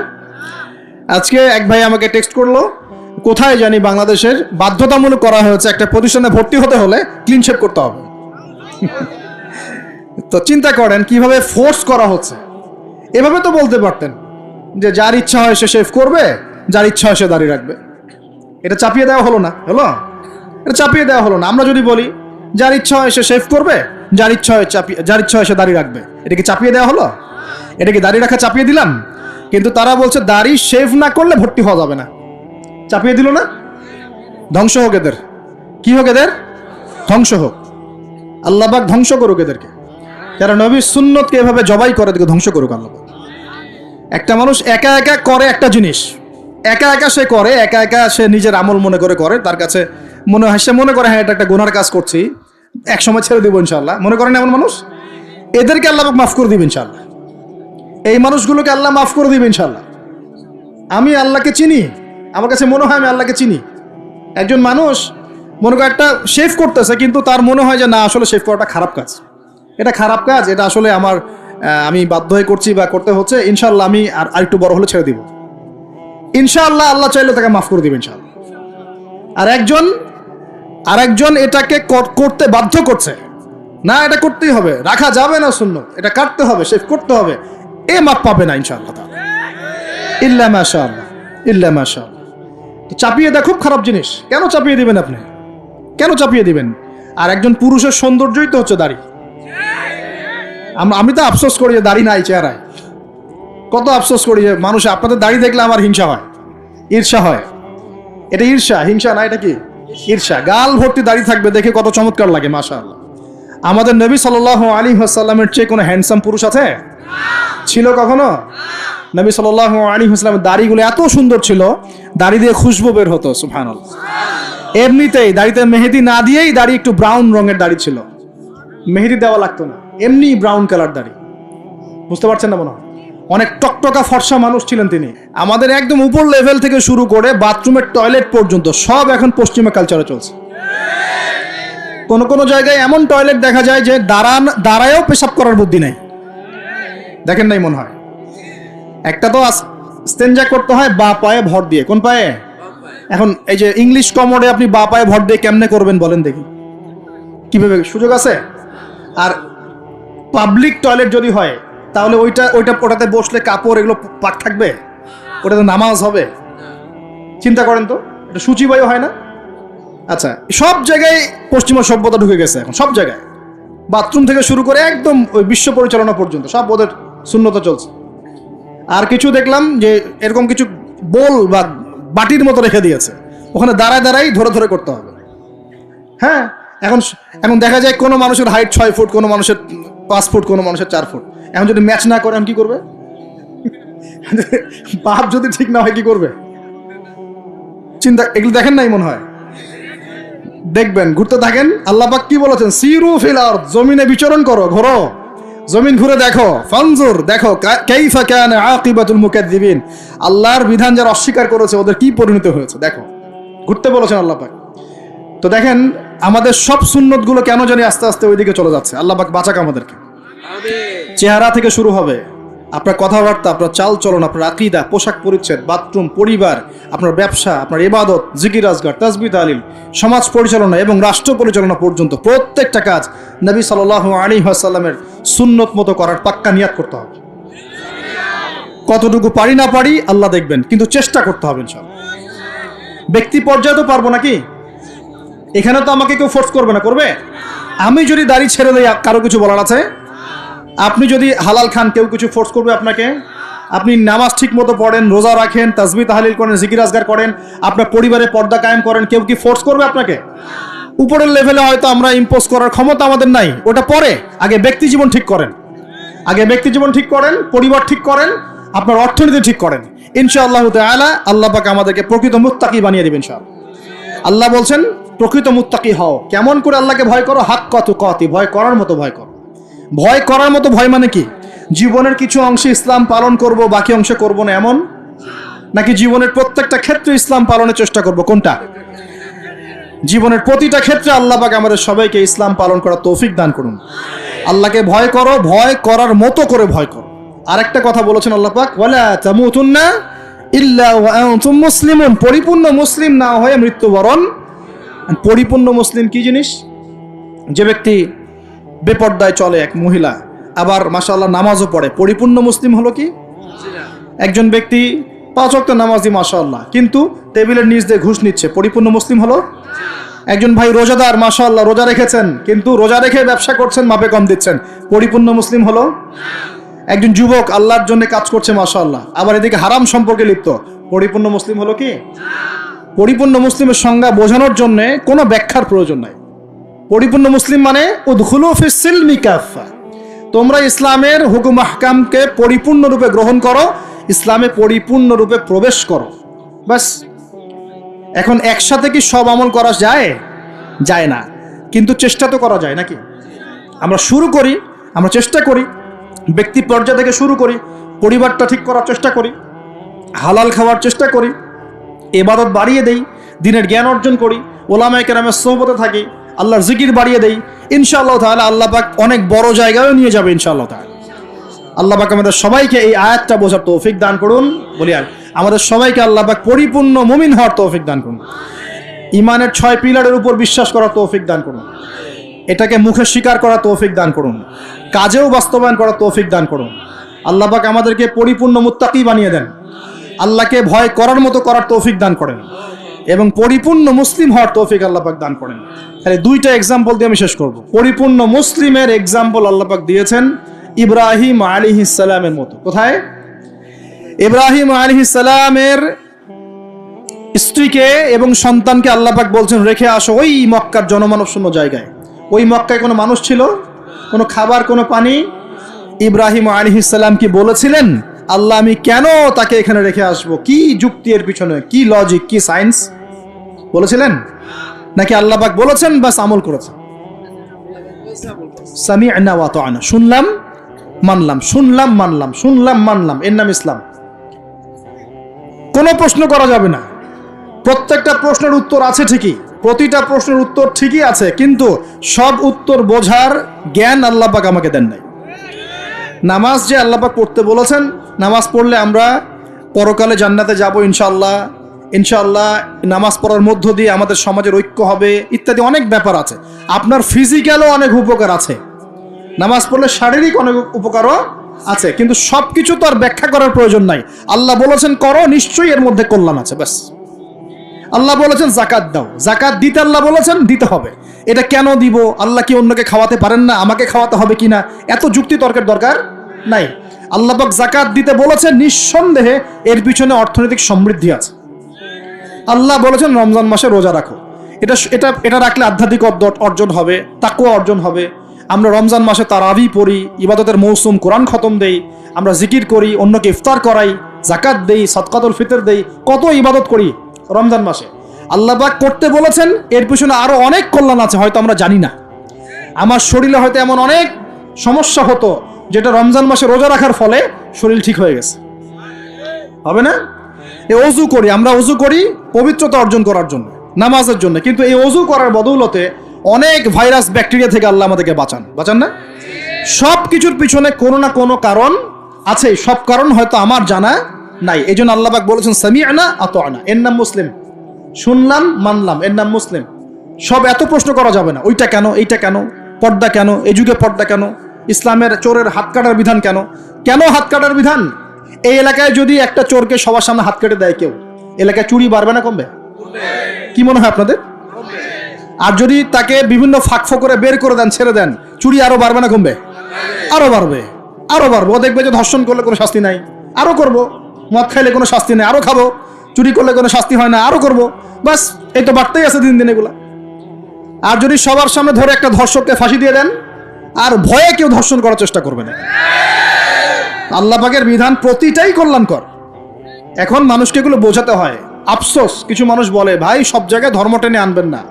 [SPEAKER 1] আজকে এক ভাই আমাকে টেক্সট করলো, কোথায় জানি বাংলাদেশের বাধ্যতামূলক করা হয়েছে একটা প্রতিষ্ঠানে ভর্তি হতে হলে ক্লিন শেভ করতে হবে। তো চিন্তা করেন কিভাবে ফোর্স করা হচ্ছে। এভাবে তো বলতে পারতেন যে যার ইচ্ছা হয় সে শেভ করবে, যার ইচ্ছা হয় সে দাড়ি রাখবে। এটা চাপিয়ে দেওয়া হলো না? হলো? এটা চাপিয়ে দেওয়া হলো না? আমরা যদি বলি যার ইচ্ছা হয় সে শেভ করবে, যার ইচ্ছা হয় সে দাড়ি রাখবে, এটা কি চাপিয়ে দেওয়া হলো? এটা কি দাড়ি রাখা চাপিয়ে দিলাম? কিন্তু তারা বলছে দাড়ি শেভ না করলে ভর্তি হওয়া যাবে না। চাপিয়ে দিল না? ধ্বংস হোক এদের। কি হোক এদের? ধ্বংস হোক। আল্লাহ পাক ধ্বংস করুক এদেরকে, যারা নবীর সুন্নতকে এভাবে জবাই করে এদেরকে ধ্বংস করুক আল্লাহ পাক। একটা মানুষ একা একা করে একটা জিনিস, একা একা সে করে, একা একা সে নিজের আমল মনে করে, তার কাছে মনে হয়, সে মনে করে হ্যাঁ এটা একটা গুনার কাজ করছি, এক সময় ছেড়ে দিব ইনশাআল্লাহ, মনে করেন এমন মানুষ, এদেরকে আল্লাহ পাক মাফ করে দিবেন ইনশাআল্লাহ। এই মানুষগুলোকে আল্লাহ মাফ করে দিবে ইনশাল্লাহ। আমি আল্লাহকে চিনি, আমার কাছে মনে হয় আমি আল্লাহকে চিনি। একজন মানুষ মনে করে একটা শেভ করতেছে, কিন্তু তার মনে হয় যে না, আসলে শেভ করাটা খারাপ কাজ, এটা খারাপ কাজ, এটা আসলে আমি বাধ্য হয়ে করছি বা করতে হচ্ছে, ইনশাল্লাহ আমি আর একটু বড় হলে ছেড়ে দিব, ইনশাআল্লাহ আল্লাহ চাইলে তাকে মাফ করে দিবেন ইনশাআল্লাহ। আর একজন এটাকে করতে বাধ্য করছে, না এটা করতেই হবে, রাখা যাবে না সুন্নত, এটা কাটতে হবে, শেভ করতে হবে, এ মাফ পাবে না ইনশাআল্লাহ তাআলা, ইল্লা মাশাআল্লাহ, ইল্লা মাশাআল্লাহ। তো চাপিয়ে দেয়, খুব খারাপ জিনিস। কেন চাপিয়ে দিবেন আপনি, কেন চাপিয়ে দিবেন? আর একজন পুরুষের সৌন্দর্যই তো হচ্ছে দাড়ি। আমি তো আফসোস করি যে দাড়ি নাই চেহারায়, কত আফসোস করি যে মানুষ, আপনাদের দাড়ি দেখলে আমার হিংসা হয়, ঈর্ষা হয়। এটা ঈর্ষা, হিংসা না, এটা কি ঈর্ষা। গাল ভর্তি দাড়ি থাকবে, দেখে কত চমৎকার লাগে, মাশাআল্লাহ। আমাদের নবী সাল্লাল্লাহু আলাইহি ওয়াসাল্লামের চেয়ে কোনো হ্যান্ডসাম পুরুষ আছে? ছিল কখনো? নবী সাল্লাল্লাহু আলাইহি ওয়াসাল্লামের দাড়িগুলো এত সুন্দর ছিল, দাড়ি দিয়ে খুশবু বের হতো, সুবহানাল্লাহ। এমনিতেই দাড়িতে মেহেদি না দিয়েই দাড়ি একটু ব্রাউন রঙের দাড়ি ছিল, মেহেদি দেওয়া লাগতো না, এমনি ব্রাউন কালার দাড়ি। বুঝতে পারছেন না মনে হয়? অনেক টকটকা ফর্সা মানুষ ছিলেন তিনি। আমাদের একদম উপর লেভেল থেকে শুরু করে বাথরুমের টয়লেট পর্যন্ত সব এখন পশ্চিমা কালচারে চলছে। কোন কোন জায়গায় এমন টয়লেট দেখা যায় যে দাঁড়ায়ও পেশাব করার বুদ্ধি নাই, দেখেন নাই মনে হয়? একটা তো স্টেনজা করতে হয় বা পায়ে ভর দিয়ে। কোন পায়ে? এখন এই যে ইংলিশ কমোডে আপনি বা পায়ে ভর দিয়ে কেমনে করবেন বলেন দেখি, কিভাবে সুযোগ আছে? আর পাবলিক টয়লেট যদি হয় তাহলে ওটাতে বসলে কাপড় এগুলো পাক থাকবে, ওটাতে নামাজ হবে? চিন্তা করেন তো, এটা সূচিবায়ু হয় না? আচ্ছা, সব জায়গায় পশ্চিমা সভ্যতা ঢুকে গেছে এখন, সব জায়গায়, বাথরুম থেকে শুরু করে একদম ওই বিশ্ব পরিচালনা পর্যন্ত সব ওদের শূন্যতা চলছে। আর কিছু দেখলাম যে এরকম কিছু বোল বা বাটির মতো রেখে দিয়েছে, ওখানে দাঁড়ায় দাঁড়াই ধরে ধরে করতে হবে। হ্যাঁ, এখন দেখা যায় কোনো মানুষের হাইট 6 ফুট, কোনো মানুষের 5 ফুট, কোনো মানুষের 4 ফুট। এখন যদি ম্যাচ না করে, কি করবে? বাপ যদি ঠিক না হয় কি করবে? চিন্তা, এগুলো দেখেন নাই মনে হয়? দেখবেন, ঘুরতে থাকেন। আল্লাহ পাক কি বলেছেন? সিরু ফিল আরদ, জমিনে বিচরণ করো, ঘোরো, জমিন ঘুরে দেখো, ফানজুর, দেখো কাইফা কানা আকিবাতুল মুকাদ্দিবিন, আল্লাহর বিধান যারা অস্বীকার করেছে ওদের কি পরিণতি হয়েছে দেখো, ঘুরতে বলেছেন আল্লাহ পাক। তো দেখেন আমাদের সব সুন্নত গুলো কেন জানি আস্তে আস্তে ওইদিকে চলে যাচ্ছে। আল্লাহ পাক বাঁচাক আমাদেরকে। চেহারা থেকে শুরু হবে, আপনার কথাবার্তা, আপনার চাল চলন, আপনার আকীদা, পোশাক পরিচ্ছদ, বাথরুম, পরিবার, আপনার ব্যবসা, আপনার ইবাদত, জিকির আজগার, তাসবিহ তাহলিল, সমাজ পরিচালনা এবং রাষ্ট্র পরিচালনা পর্যন্ত প্রত্যেকটা কাজ নবী সাল্লাল্লাহু আলাইহি ওয়াসাল্লামের সুন্নত মতো করার পাক্কা নিয়াত করতে হবে। কতটুকু পারি না পারি আল্লাহ দেখবেন, কিন্তু চেষ্টা করতে হবে ইনশাআল্লাহ। ব্যক্তি পর্যায়ে তো পারবো নাকি? এখানে তো আমাকে কেউ ফোর্স করবে না, করবে? আমি যদি দাড়ি ছেড়ে দেই, কারো কিছু বলার আছে? আপনি যদি হালাল খান, কেউ কিছু ফোর্স করবে আপনাকে? আপনি নামাজ ঠিক মতো পড়েন, রোজা রাখেন, তাসবিহ তাহলিল করেন, জিকির আজগার করেন, আপনার পরিবারে পর্দা কায়েম করেন, কেউ কি ফোর্স করবে আপনাকে? উপরের লেভেলে হয়তো আমরা ইম্পোজ করার ক্ষমতা আমাদের নাই, ওটা পরে। আগে ব্যক্তি জীবন ঠিক করেন, আগে ব্যক্তি জীবন ঠিক করেন, পরিবার ঠিক করেন, আপনার অর্থনীতি ঠিক করেন। ইনশাআল্লাহ তাআলা আল্লাহ পাক আমাদেরকে প্রকৃত মুত্তাকি বানিয়ে দিবেন ইনশাআল্লাহ। আল্লাহ বলছেন প্রকৃত মুত্তাকি হও। কেমন করে আল্লাহকে ভয় করো? হাক্কা তুকাতি, ভয় করার মতো ভয় করো। ভয় করার মতো ভয় মানে কি? জীবনের কিছু অংশে ইসলাম পালন করব, বাকি অংশে করব না, এমন? নাকি জীবনের প্রত্যেকটা ক্ষেত্রে ইসলাম পালনের চেষ্টা করব? কোনটা? জীবনের প্রতিটা ক্ষেত্রে আল্লাহ পাক আমাদের সবাইকে ইসলাম পালন করার তৌফিক দান করুন। আল্লাহকে ভয় করো, ভয় করার মতো করে ভয় করো। আরেকটা কথা বলেছেন আল্লাহ পাক, ওয়ালা তামুতুন্না ইল্লা ওয়া আনতুম মুসলিমুন, পরিপূর্ণ মুসলিম না হয়ে মৃত্যুবরণ। পরিপূর্ণ মুসলিম কি জিনিস? যে ব্যক্তি বেপর্দায় চলে, এক মহিলা, আবার মাশাআল্লাহ নামাজও পড়ে, পরিপূর্ণ মুসলিম হলো কি? একজন ব্যক্তি 5 ওয়াক্ত নামাজি মাশাআল্লাহ, কিন্তু টেবিলের নিচ দিয়ে ঘুষ নিচ্ছে, পরিপূর্ণ মুসলিম হলো? একজন ভাই রোজাদার, মাশাআল্লাহ রোজা রেখেছেন, কিন্তু রোজা রেখে ব্যবসা করছেন, মাপে কম দিচ্ছেন, পরিপূর্ণ মুসলিম হলো? একজন যুবক আল্লাহর জন্য কাজ করছে মাশাআল্লাহ, আবার এদিকে হারাম সম্পর্কে লিপ্ত, পরিপূর্ণ মুসলিম হলো কি? পরিপূর্ণ মুসলিমের সংজ্ঞা বোঝানোর জন্য কোনো ব্যাখ্যার প্রয়োজন নাই। পরিপূর্ণ মুসলিম মানে উদখুলু ফিস সিলমি কাফা, তোমরা ইসলামের হুকুম আহকামকে পরিপূর্ণরূপে গ্রহণ করো, ইসলামে পরিপূর্ণরূপে প্রবেশ করো, বাস। এখন একসাথে কি সব আমল করা যায়? যায় না, কিন্তু চেষ্টা তো করা যায় নাকি? আমরা শুরু করি, আমরা চেষ্টা করি, ব্যক্তি পর্যায় থেকে শুরু করি, পরিবারটা ঠিক করার চেষ্টা করি, হালাল খাওয়ার চেষ্টা করি, ইবাদত বাড়িয়ে দেই, দিনের জ্ঞান অর্জন করি, ওলামায়ে কেরামের সোহবতে থাকি, আল্লাহর জিকির বাড়িয়ে দেই, ইনশাআল্লাহ তাআলা আল্লাহ পাক অনেক বড় জায়গায়ও নিয়ে যাবে ইনশাআল্লাহ তাআলা। আল্লাহ পাক আমাদের সবাইকে এই আয়াতটা বোঝার তৌফিক দান করুন। বলি আর আমাদের সবাইকে আল্লাহ পাক পরিপূর্ণ মুমিন হওয়ার তৌফিক দান করুন, ইমানের 6 পিলারের উপর বিশ্বাস করার তৌফিক দান করুন, এটাকে মুখে স্বীকার করার তৌফিক দান করুন, কাজেও বাস্তবায়ন করার তৌফিক দান করুন। আল্লাহ পাক আমাদেরকে পরিপূর্ণ মুত্তাকি বানিয়ে দেন, আল্লাহকে ভয় করার মতো করার তৌফিক দান করেন এবং পরিপূর্ণ মুসলিম হওয়ার তৌফিক আল্লাহ পাক দান করেন। তাহলে 2টা এক্সাম্পল দিয়ে আমি শেষ করব। পরিপূর্ণ মুসলিমের এক্সাম্পল আল্লাহ পাক দিয়েছেন ইব্রাহিম আলাইহিস সালামের মতো। কোথায়? ইব্রাহিম আলাইহিস সালামের স্ত্রীকে এবং সন্তানকে আল্লাহ পাক বলছেন রেখে আসো ওই মক্কার জনমানব শূন্য জায়গায়। ওই মক্কায় কোনো মানুষ ছিল, কোনো খাবার, কোনো পানি? ইব্রাহিম আলাইহিস সালাম কি বলেছিলেন আল্লাহ আমি কেন তাকে এখানে রেখে আসবো, কি যুক্তি এর পিছনে, কি লজিক, কি সায়েন্স? বলেছিলেন নাকি আল্লাহ পাক বলেছেন বাস আমল করেছেন? সামি'না ওয়া আতা'না, শুনলাম মানলাম, শুনলাম মানলাম, শুনলাম মানলাম, এর নাম ইসলাম। কোনো প্রশ্ন করা যাবে না। প্রত্যেকটা প্রশ্নের উত্তর আছে ঠিকই, প্রতিটা প্রশ্নের উত্তর ঠিকই আছে, কিন্তু সব উত্তর বোঝার জ্ঞান আল্লাহ পাক আমাকে দেন নাই। নামাজ যে আল্লাহ পাক পড়তে বলেছেন, নামাজ পড়লে আমরা পরকালে জান্নাতে যাব ইনশাআল্লাহ, ইনশাআল্লাহ নামাজ পড়ার মধ্য দিয়ে আমাদের সমাজের ঐক্য হবে ইত্যাদি অনেক ব্যাপার আছে। আপনার ফিজিক্যালও অনেক উপকার আছে, নামাজ পড়লে শারীরিক অনেক উপকারও আছে, কিন্তু সব কিছু তো আর ব্যাখ্যা করার প্রয়োজন নাই। আল্লাহ বলেছেন করো, নিশ্চয়ই এর মধ্যে কল্যাণ আছে, ব্যাস। আল্লাহ বলেছেন জাকাত দাও, জাকাত দিতে আল্লাহ বলেছেন দিতে হবে। এটা কেন দিব? আল্লাহ কি অন্যকে খাওয়াতে পারেন না? আমাকে খাওয়াতে হবে কিনা? এত যুক্তি তর্কের দরকার নাই। আল্লাহ পাক জাকাত দিতে বলেছেন, নিঃসন্দেহে এর পিছনে অর্থনৈতিক সমৃদ্ধি আছে। আল্লাহ বলেছেন রমজান মাসে রোজা রাখো, এটা এটা এটা রাখলে আধ্যাত্মিক অর্জন হবে, তাকওয়া অর্জন হবে। আমরা রমজান মাসে তারাবি পড়ি, ইবাদতের মৌসুম, কোরআন খতম দেই, আমরা জিকির করি, অন্যকে ইফতার করাই, জাকাত দেই, সদকাতুল ফিতর দেই, কত ইবাদত করি রমজান মাসে। আল্লাহ পাক করতে বলেছেন, এর পিছনে আরো অনেক কল্যাণ আছে, হয়তো আমরা জানি না। আমার শরীরে হয়তো এমন অনেক সমস্যা হতো যেটা রমজান মাসে রোজা রাখার ফলে শরীর ঠিক হয়ে গেছে, হবে না? এই ওযু করি, আমরা ওযু করি পবিত্রতা অর্জন করার জন্য, নামাজের জন্য, কিন্তু এই ওযু করার বদৌলতে অনেক ভাইরাস ব্যাকটেরিয়া থেকে আল্লাহ আমাদেরকে বাঁচান না? সব কিছুর পিছনে কোনো না কোনো কারণ আছে, সব কারণ হয়তো আমার জানা নাই। এই জন্য আল্লাহ পাক বলেছেন সামি'না আতা'না, এর নাম মুসলিম। শুনলাম মানলাম, এর নাম মুসলিম। সব এত প্রশ্ন করা যাবে না, ওইটা কেন, এইটা কেন, পর্দা কেন, এই যুগে পর্দা কেন, ইসলামের চোরের হাত কাটার বিধান কেন? কেন হাত কাটার বিধান? এই এলাকায় যদি একটা চোরকে সবার সামনে হাত কেটে দেয় কেউ, এলাকায় চুরি বাড়বে না কমবে? কি মনে হয় আপনাদের? আর যদি তাকে বিভিন্ন ফাঁক করে বের করে দেন, ছেড়ে দেন, চুরি আরো বাড়বে না কমবে? আরো বাড়বে, আরো বাড়বে। ও দেখবে যে ধর্ষণ করলে কোনো শাস্তি নাই, আরো করব। মদ খাইলে কোনো শাস্তি নেই, আরো খাবো। চুরি করলে কোনো শাস্তি হয় না, আরো করব। বাস এই তো বাড়তেই আছে দিন দিন এগুলা। আর যদি সবার সামনে ধরে একটা ধর্ষককে ফাঁসি দিয়ে দেন, আর ভয়ে কেউ ধর্ষণ করার চেষ্টা করবে না। আল্লাহ পাকের বিধান প্রতিটাই কল্যাণকর। এখন মানুষকে এগুলো বোঝাতে হয়। আফসোস, কিছু মানুষ বলে ভাই সব জায়গায় ধর্ম টেনে আনবেন না।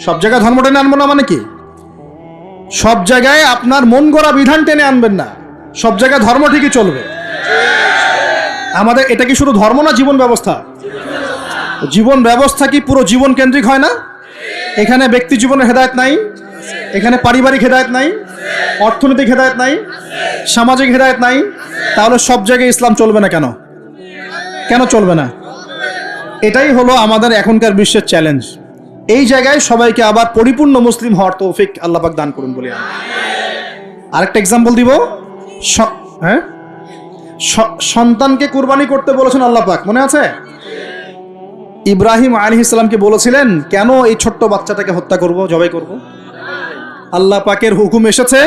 [SPEAKER 1] সব জায়গায় ধর্ম টেনে আনবো না মানে কি? সব জায়গায় আপনার মন গড়া বিধান টেনে আনবেন না, সব জায়গায় ধর্ম ঠিকই চলবে। আমাদের এটা কি শুধু ধর্ম না, জীবন ব্যবস্থা? জীবন ব্যবস্থা কি পুরো জীবন কেন্দ্রিক হয় না? এখানে ব্যক্তি জীবনের হেদায়েত নাই, এখানে পারিবারিক হেদায়েত নাই, অর্থনৈতিক হেদায়েত নাই, সামাজিক হেদায়েত নাই। তাহলে সব জায়গায় ইসলাম চলবে না কেন? কেন চলবে না? এটাই হলো আমাদের এখনকার বিশ্বের চ্যালেঞ্জ। এই জায়গায় সবাইকে আবার পরিপূর্ণ মুসলিম হওয়ার তৌফিক আল্লাহ পাক দান করুন বলি। আরেকটা এক্সাম্পল দিব। হ্যাঁ, সন্তানকে কুরবানি করতে বলেছেন আল্লাহ পাক, মনে আছে? ইব্রাহিম আলাইহিস সালামকে বলেছিলেন কেন এই ছোট্ট বাচ্চাটাকে হত্যা করব, জবাই করব? আল্লাহ পাকের হুকুম এসেছে,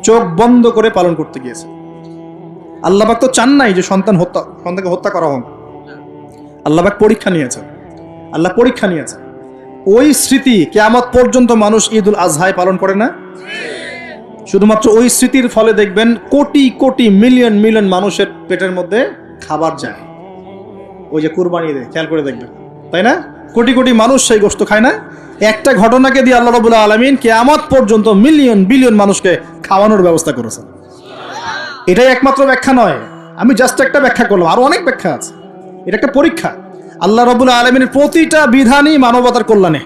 [SPEAKER 1] চোখ বন্ধ করে পালন করতে গিয়েছে। আল্লাহ পাক তো চান নাই যে সন্তানকে হত্যা করা হোক। আল্লাহ পাক পরীক্ষা নিয়েছে, আল্লাহ পরীক্ষা নিয়েছে। ওই স্মৃতি কিয়ামত পর্যন্ত মানুষ ঈদুল আজহায় পালন করে না? শুধুমাত্র ওই স্মৃতির ফলে দেখবেন কোটি কোটি মিলিয়ন মিলিয়ন মানুষের পেটের মধ্যে খাবার যায়। ওই যে কুরবানি দেয়, খেয়াল করে দেখবেন, তাই না? কোটি কোটি মানুষ সেই গোশত খায় না? একটা ঘটনাকে দিয়ে আল্লাহ রাব্বুল আলামিন কিয়ামত পর্যন্ত মিলিয়ন বিলিয়ন মানুষকে খাওয়ানোর ব্যবস্থা করেছেন। এটাই একমাত্র ব্যাখ্যা নয়, আমি জাস্ট একটা ব্যাখ্যা করলাম, আরো অনেক ব্যাখ্যা আছে। এটা একটা পরীক্ষা। আল্লাহ রাব্বুল আলামিনের প্রতিটা বিধানই মানবতার কল্যাণে।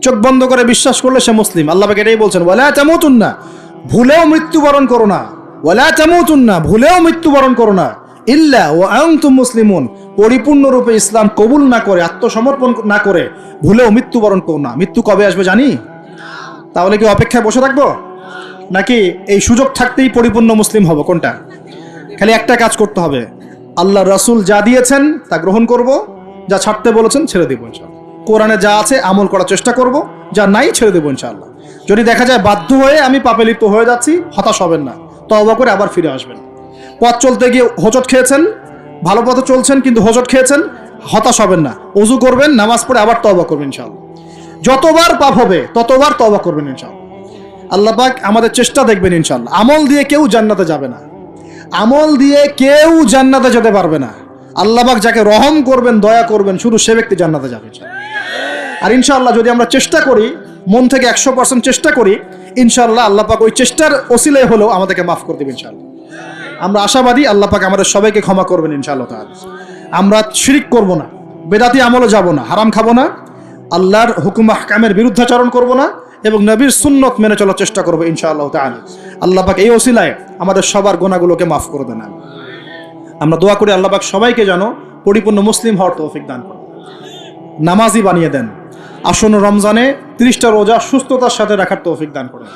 [SPEAKER 1] চোখ বন্ধ করে বিশ্বাস করলে সে মুসলিম। আল্লাহ পাক এটাই বলছেন, ওয়ালা তামুতুন্না, ভুলেও মৃত্যুবরণ করো না। ওয়ালা তামুতুন্না, ভুলেও মৃত্যুবরণ করো না। ইল্লা ওয়া আনতুম মুসলিমুন, পরিপূর্ণরূপে ইসলাম কবুল না করে, আত্মসমর্পণ না করে ভুলেও মৃত্যুবরণ করো না। মৃত্যু কবে আসবে জানি? তাহলে কি অপেক্ষায় বসে থাকবো, নাকি এই সুযোগ থাকতেই পরিপূর্ণ মুসলিম হব? কোনটা? খালি একটা কাজ করতে হবে, আল্লাহ রাসূল যা দিয়েছেন তা গ্রহণ করব, যা ছাড়তে বলেছেন ছেড়ে দেবো ইনশাআল্লাহ। কোরআনে যা আছে আমল করার চেষ্টা করব, যা নাই ছেড়ে দেবো ইনশাআল্লাহ। যদি দেখা যায় বাধ্য হয়ে আমি পাপে লিপ্ত হয়ে যাচ্ছি, হতাশ হবেন না, তওবা করে আবার ফিরে আসবেন। পথ চলতে গিয়ে হোঁচট খেয়েছেন, ভালো পথে চলছেন কিন্তু হোঁচট খেয়েছেন, হতাশ হবেন না, ওযু করবেন, নামাজ পড়ে আবার তওবা করবেন ইনশাআল্লাহ। যতবার পাপ হবে ততবার তওবা করবেন ইনশাআল্লাহ। আল্লাহ পাক আমাদের চেষ্টা দেখবেন ইনশাআল্লাহ। আমল দিয়ে কেউ জান্নাতে যাবে না, আমল দিয়ে কেউ জান্নাতে যেতে পারবে না। আল্লাহ পাক যাকে রহম করবেন, দয়া করবেন, শুধু সে ব্যক্তি জান্নাতে যাবে ইনশাআল্লাহ। আর ইনশাআল্লাহ যদি আমরা চেষ্টা করি, মন থেকে 100% চেষ্টা করি, ইনশাআল্লাহ আল্লাহ পাক ওই চেষ্টার ওসিলায় হলেও আমাদেরকে মাফ করে দেবেন ইনশাআল্লাহ। আমরা আশাবাদী আল্লাহ পাক আমাদের সবাইকে ক্ষমা করবেন ইনশাআল্লাহ তাআলা। আমরা শিরক করব না, বেদাতি আমলে যাব না, হারাম খাবো না, আল্লাহর হুকুম আহকামের বিরুদ্ধাচরণ করব না, এবং নবীর সুন্নত মেনে চলার চেষ্টা করবো ইনশাআল্লাহ তাআলা। আল্লাহ পাক এই ওসিলায় আমাদের সবার গুনাহগুলোকে মাফ করে দেন। আমরা দোয়া করি আল্লাহ পাক সবাইকে যেন পরিপূর্ণ মুসলিম হওয়ার তৌফিক দান করেন, নামাজি বানিয়ে দেন, আসন্ন রমজানে 30টা রোজা সুস্থতার সাথে রাখার তৌফিক দান করেন।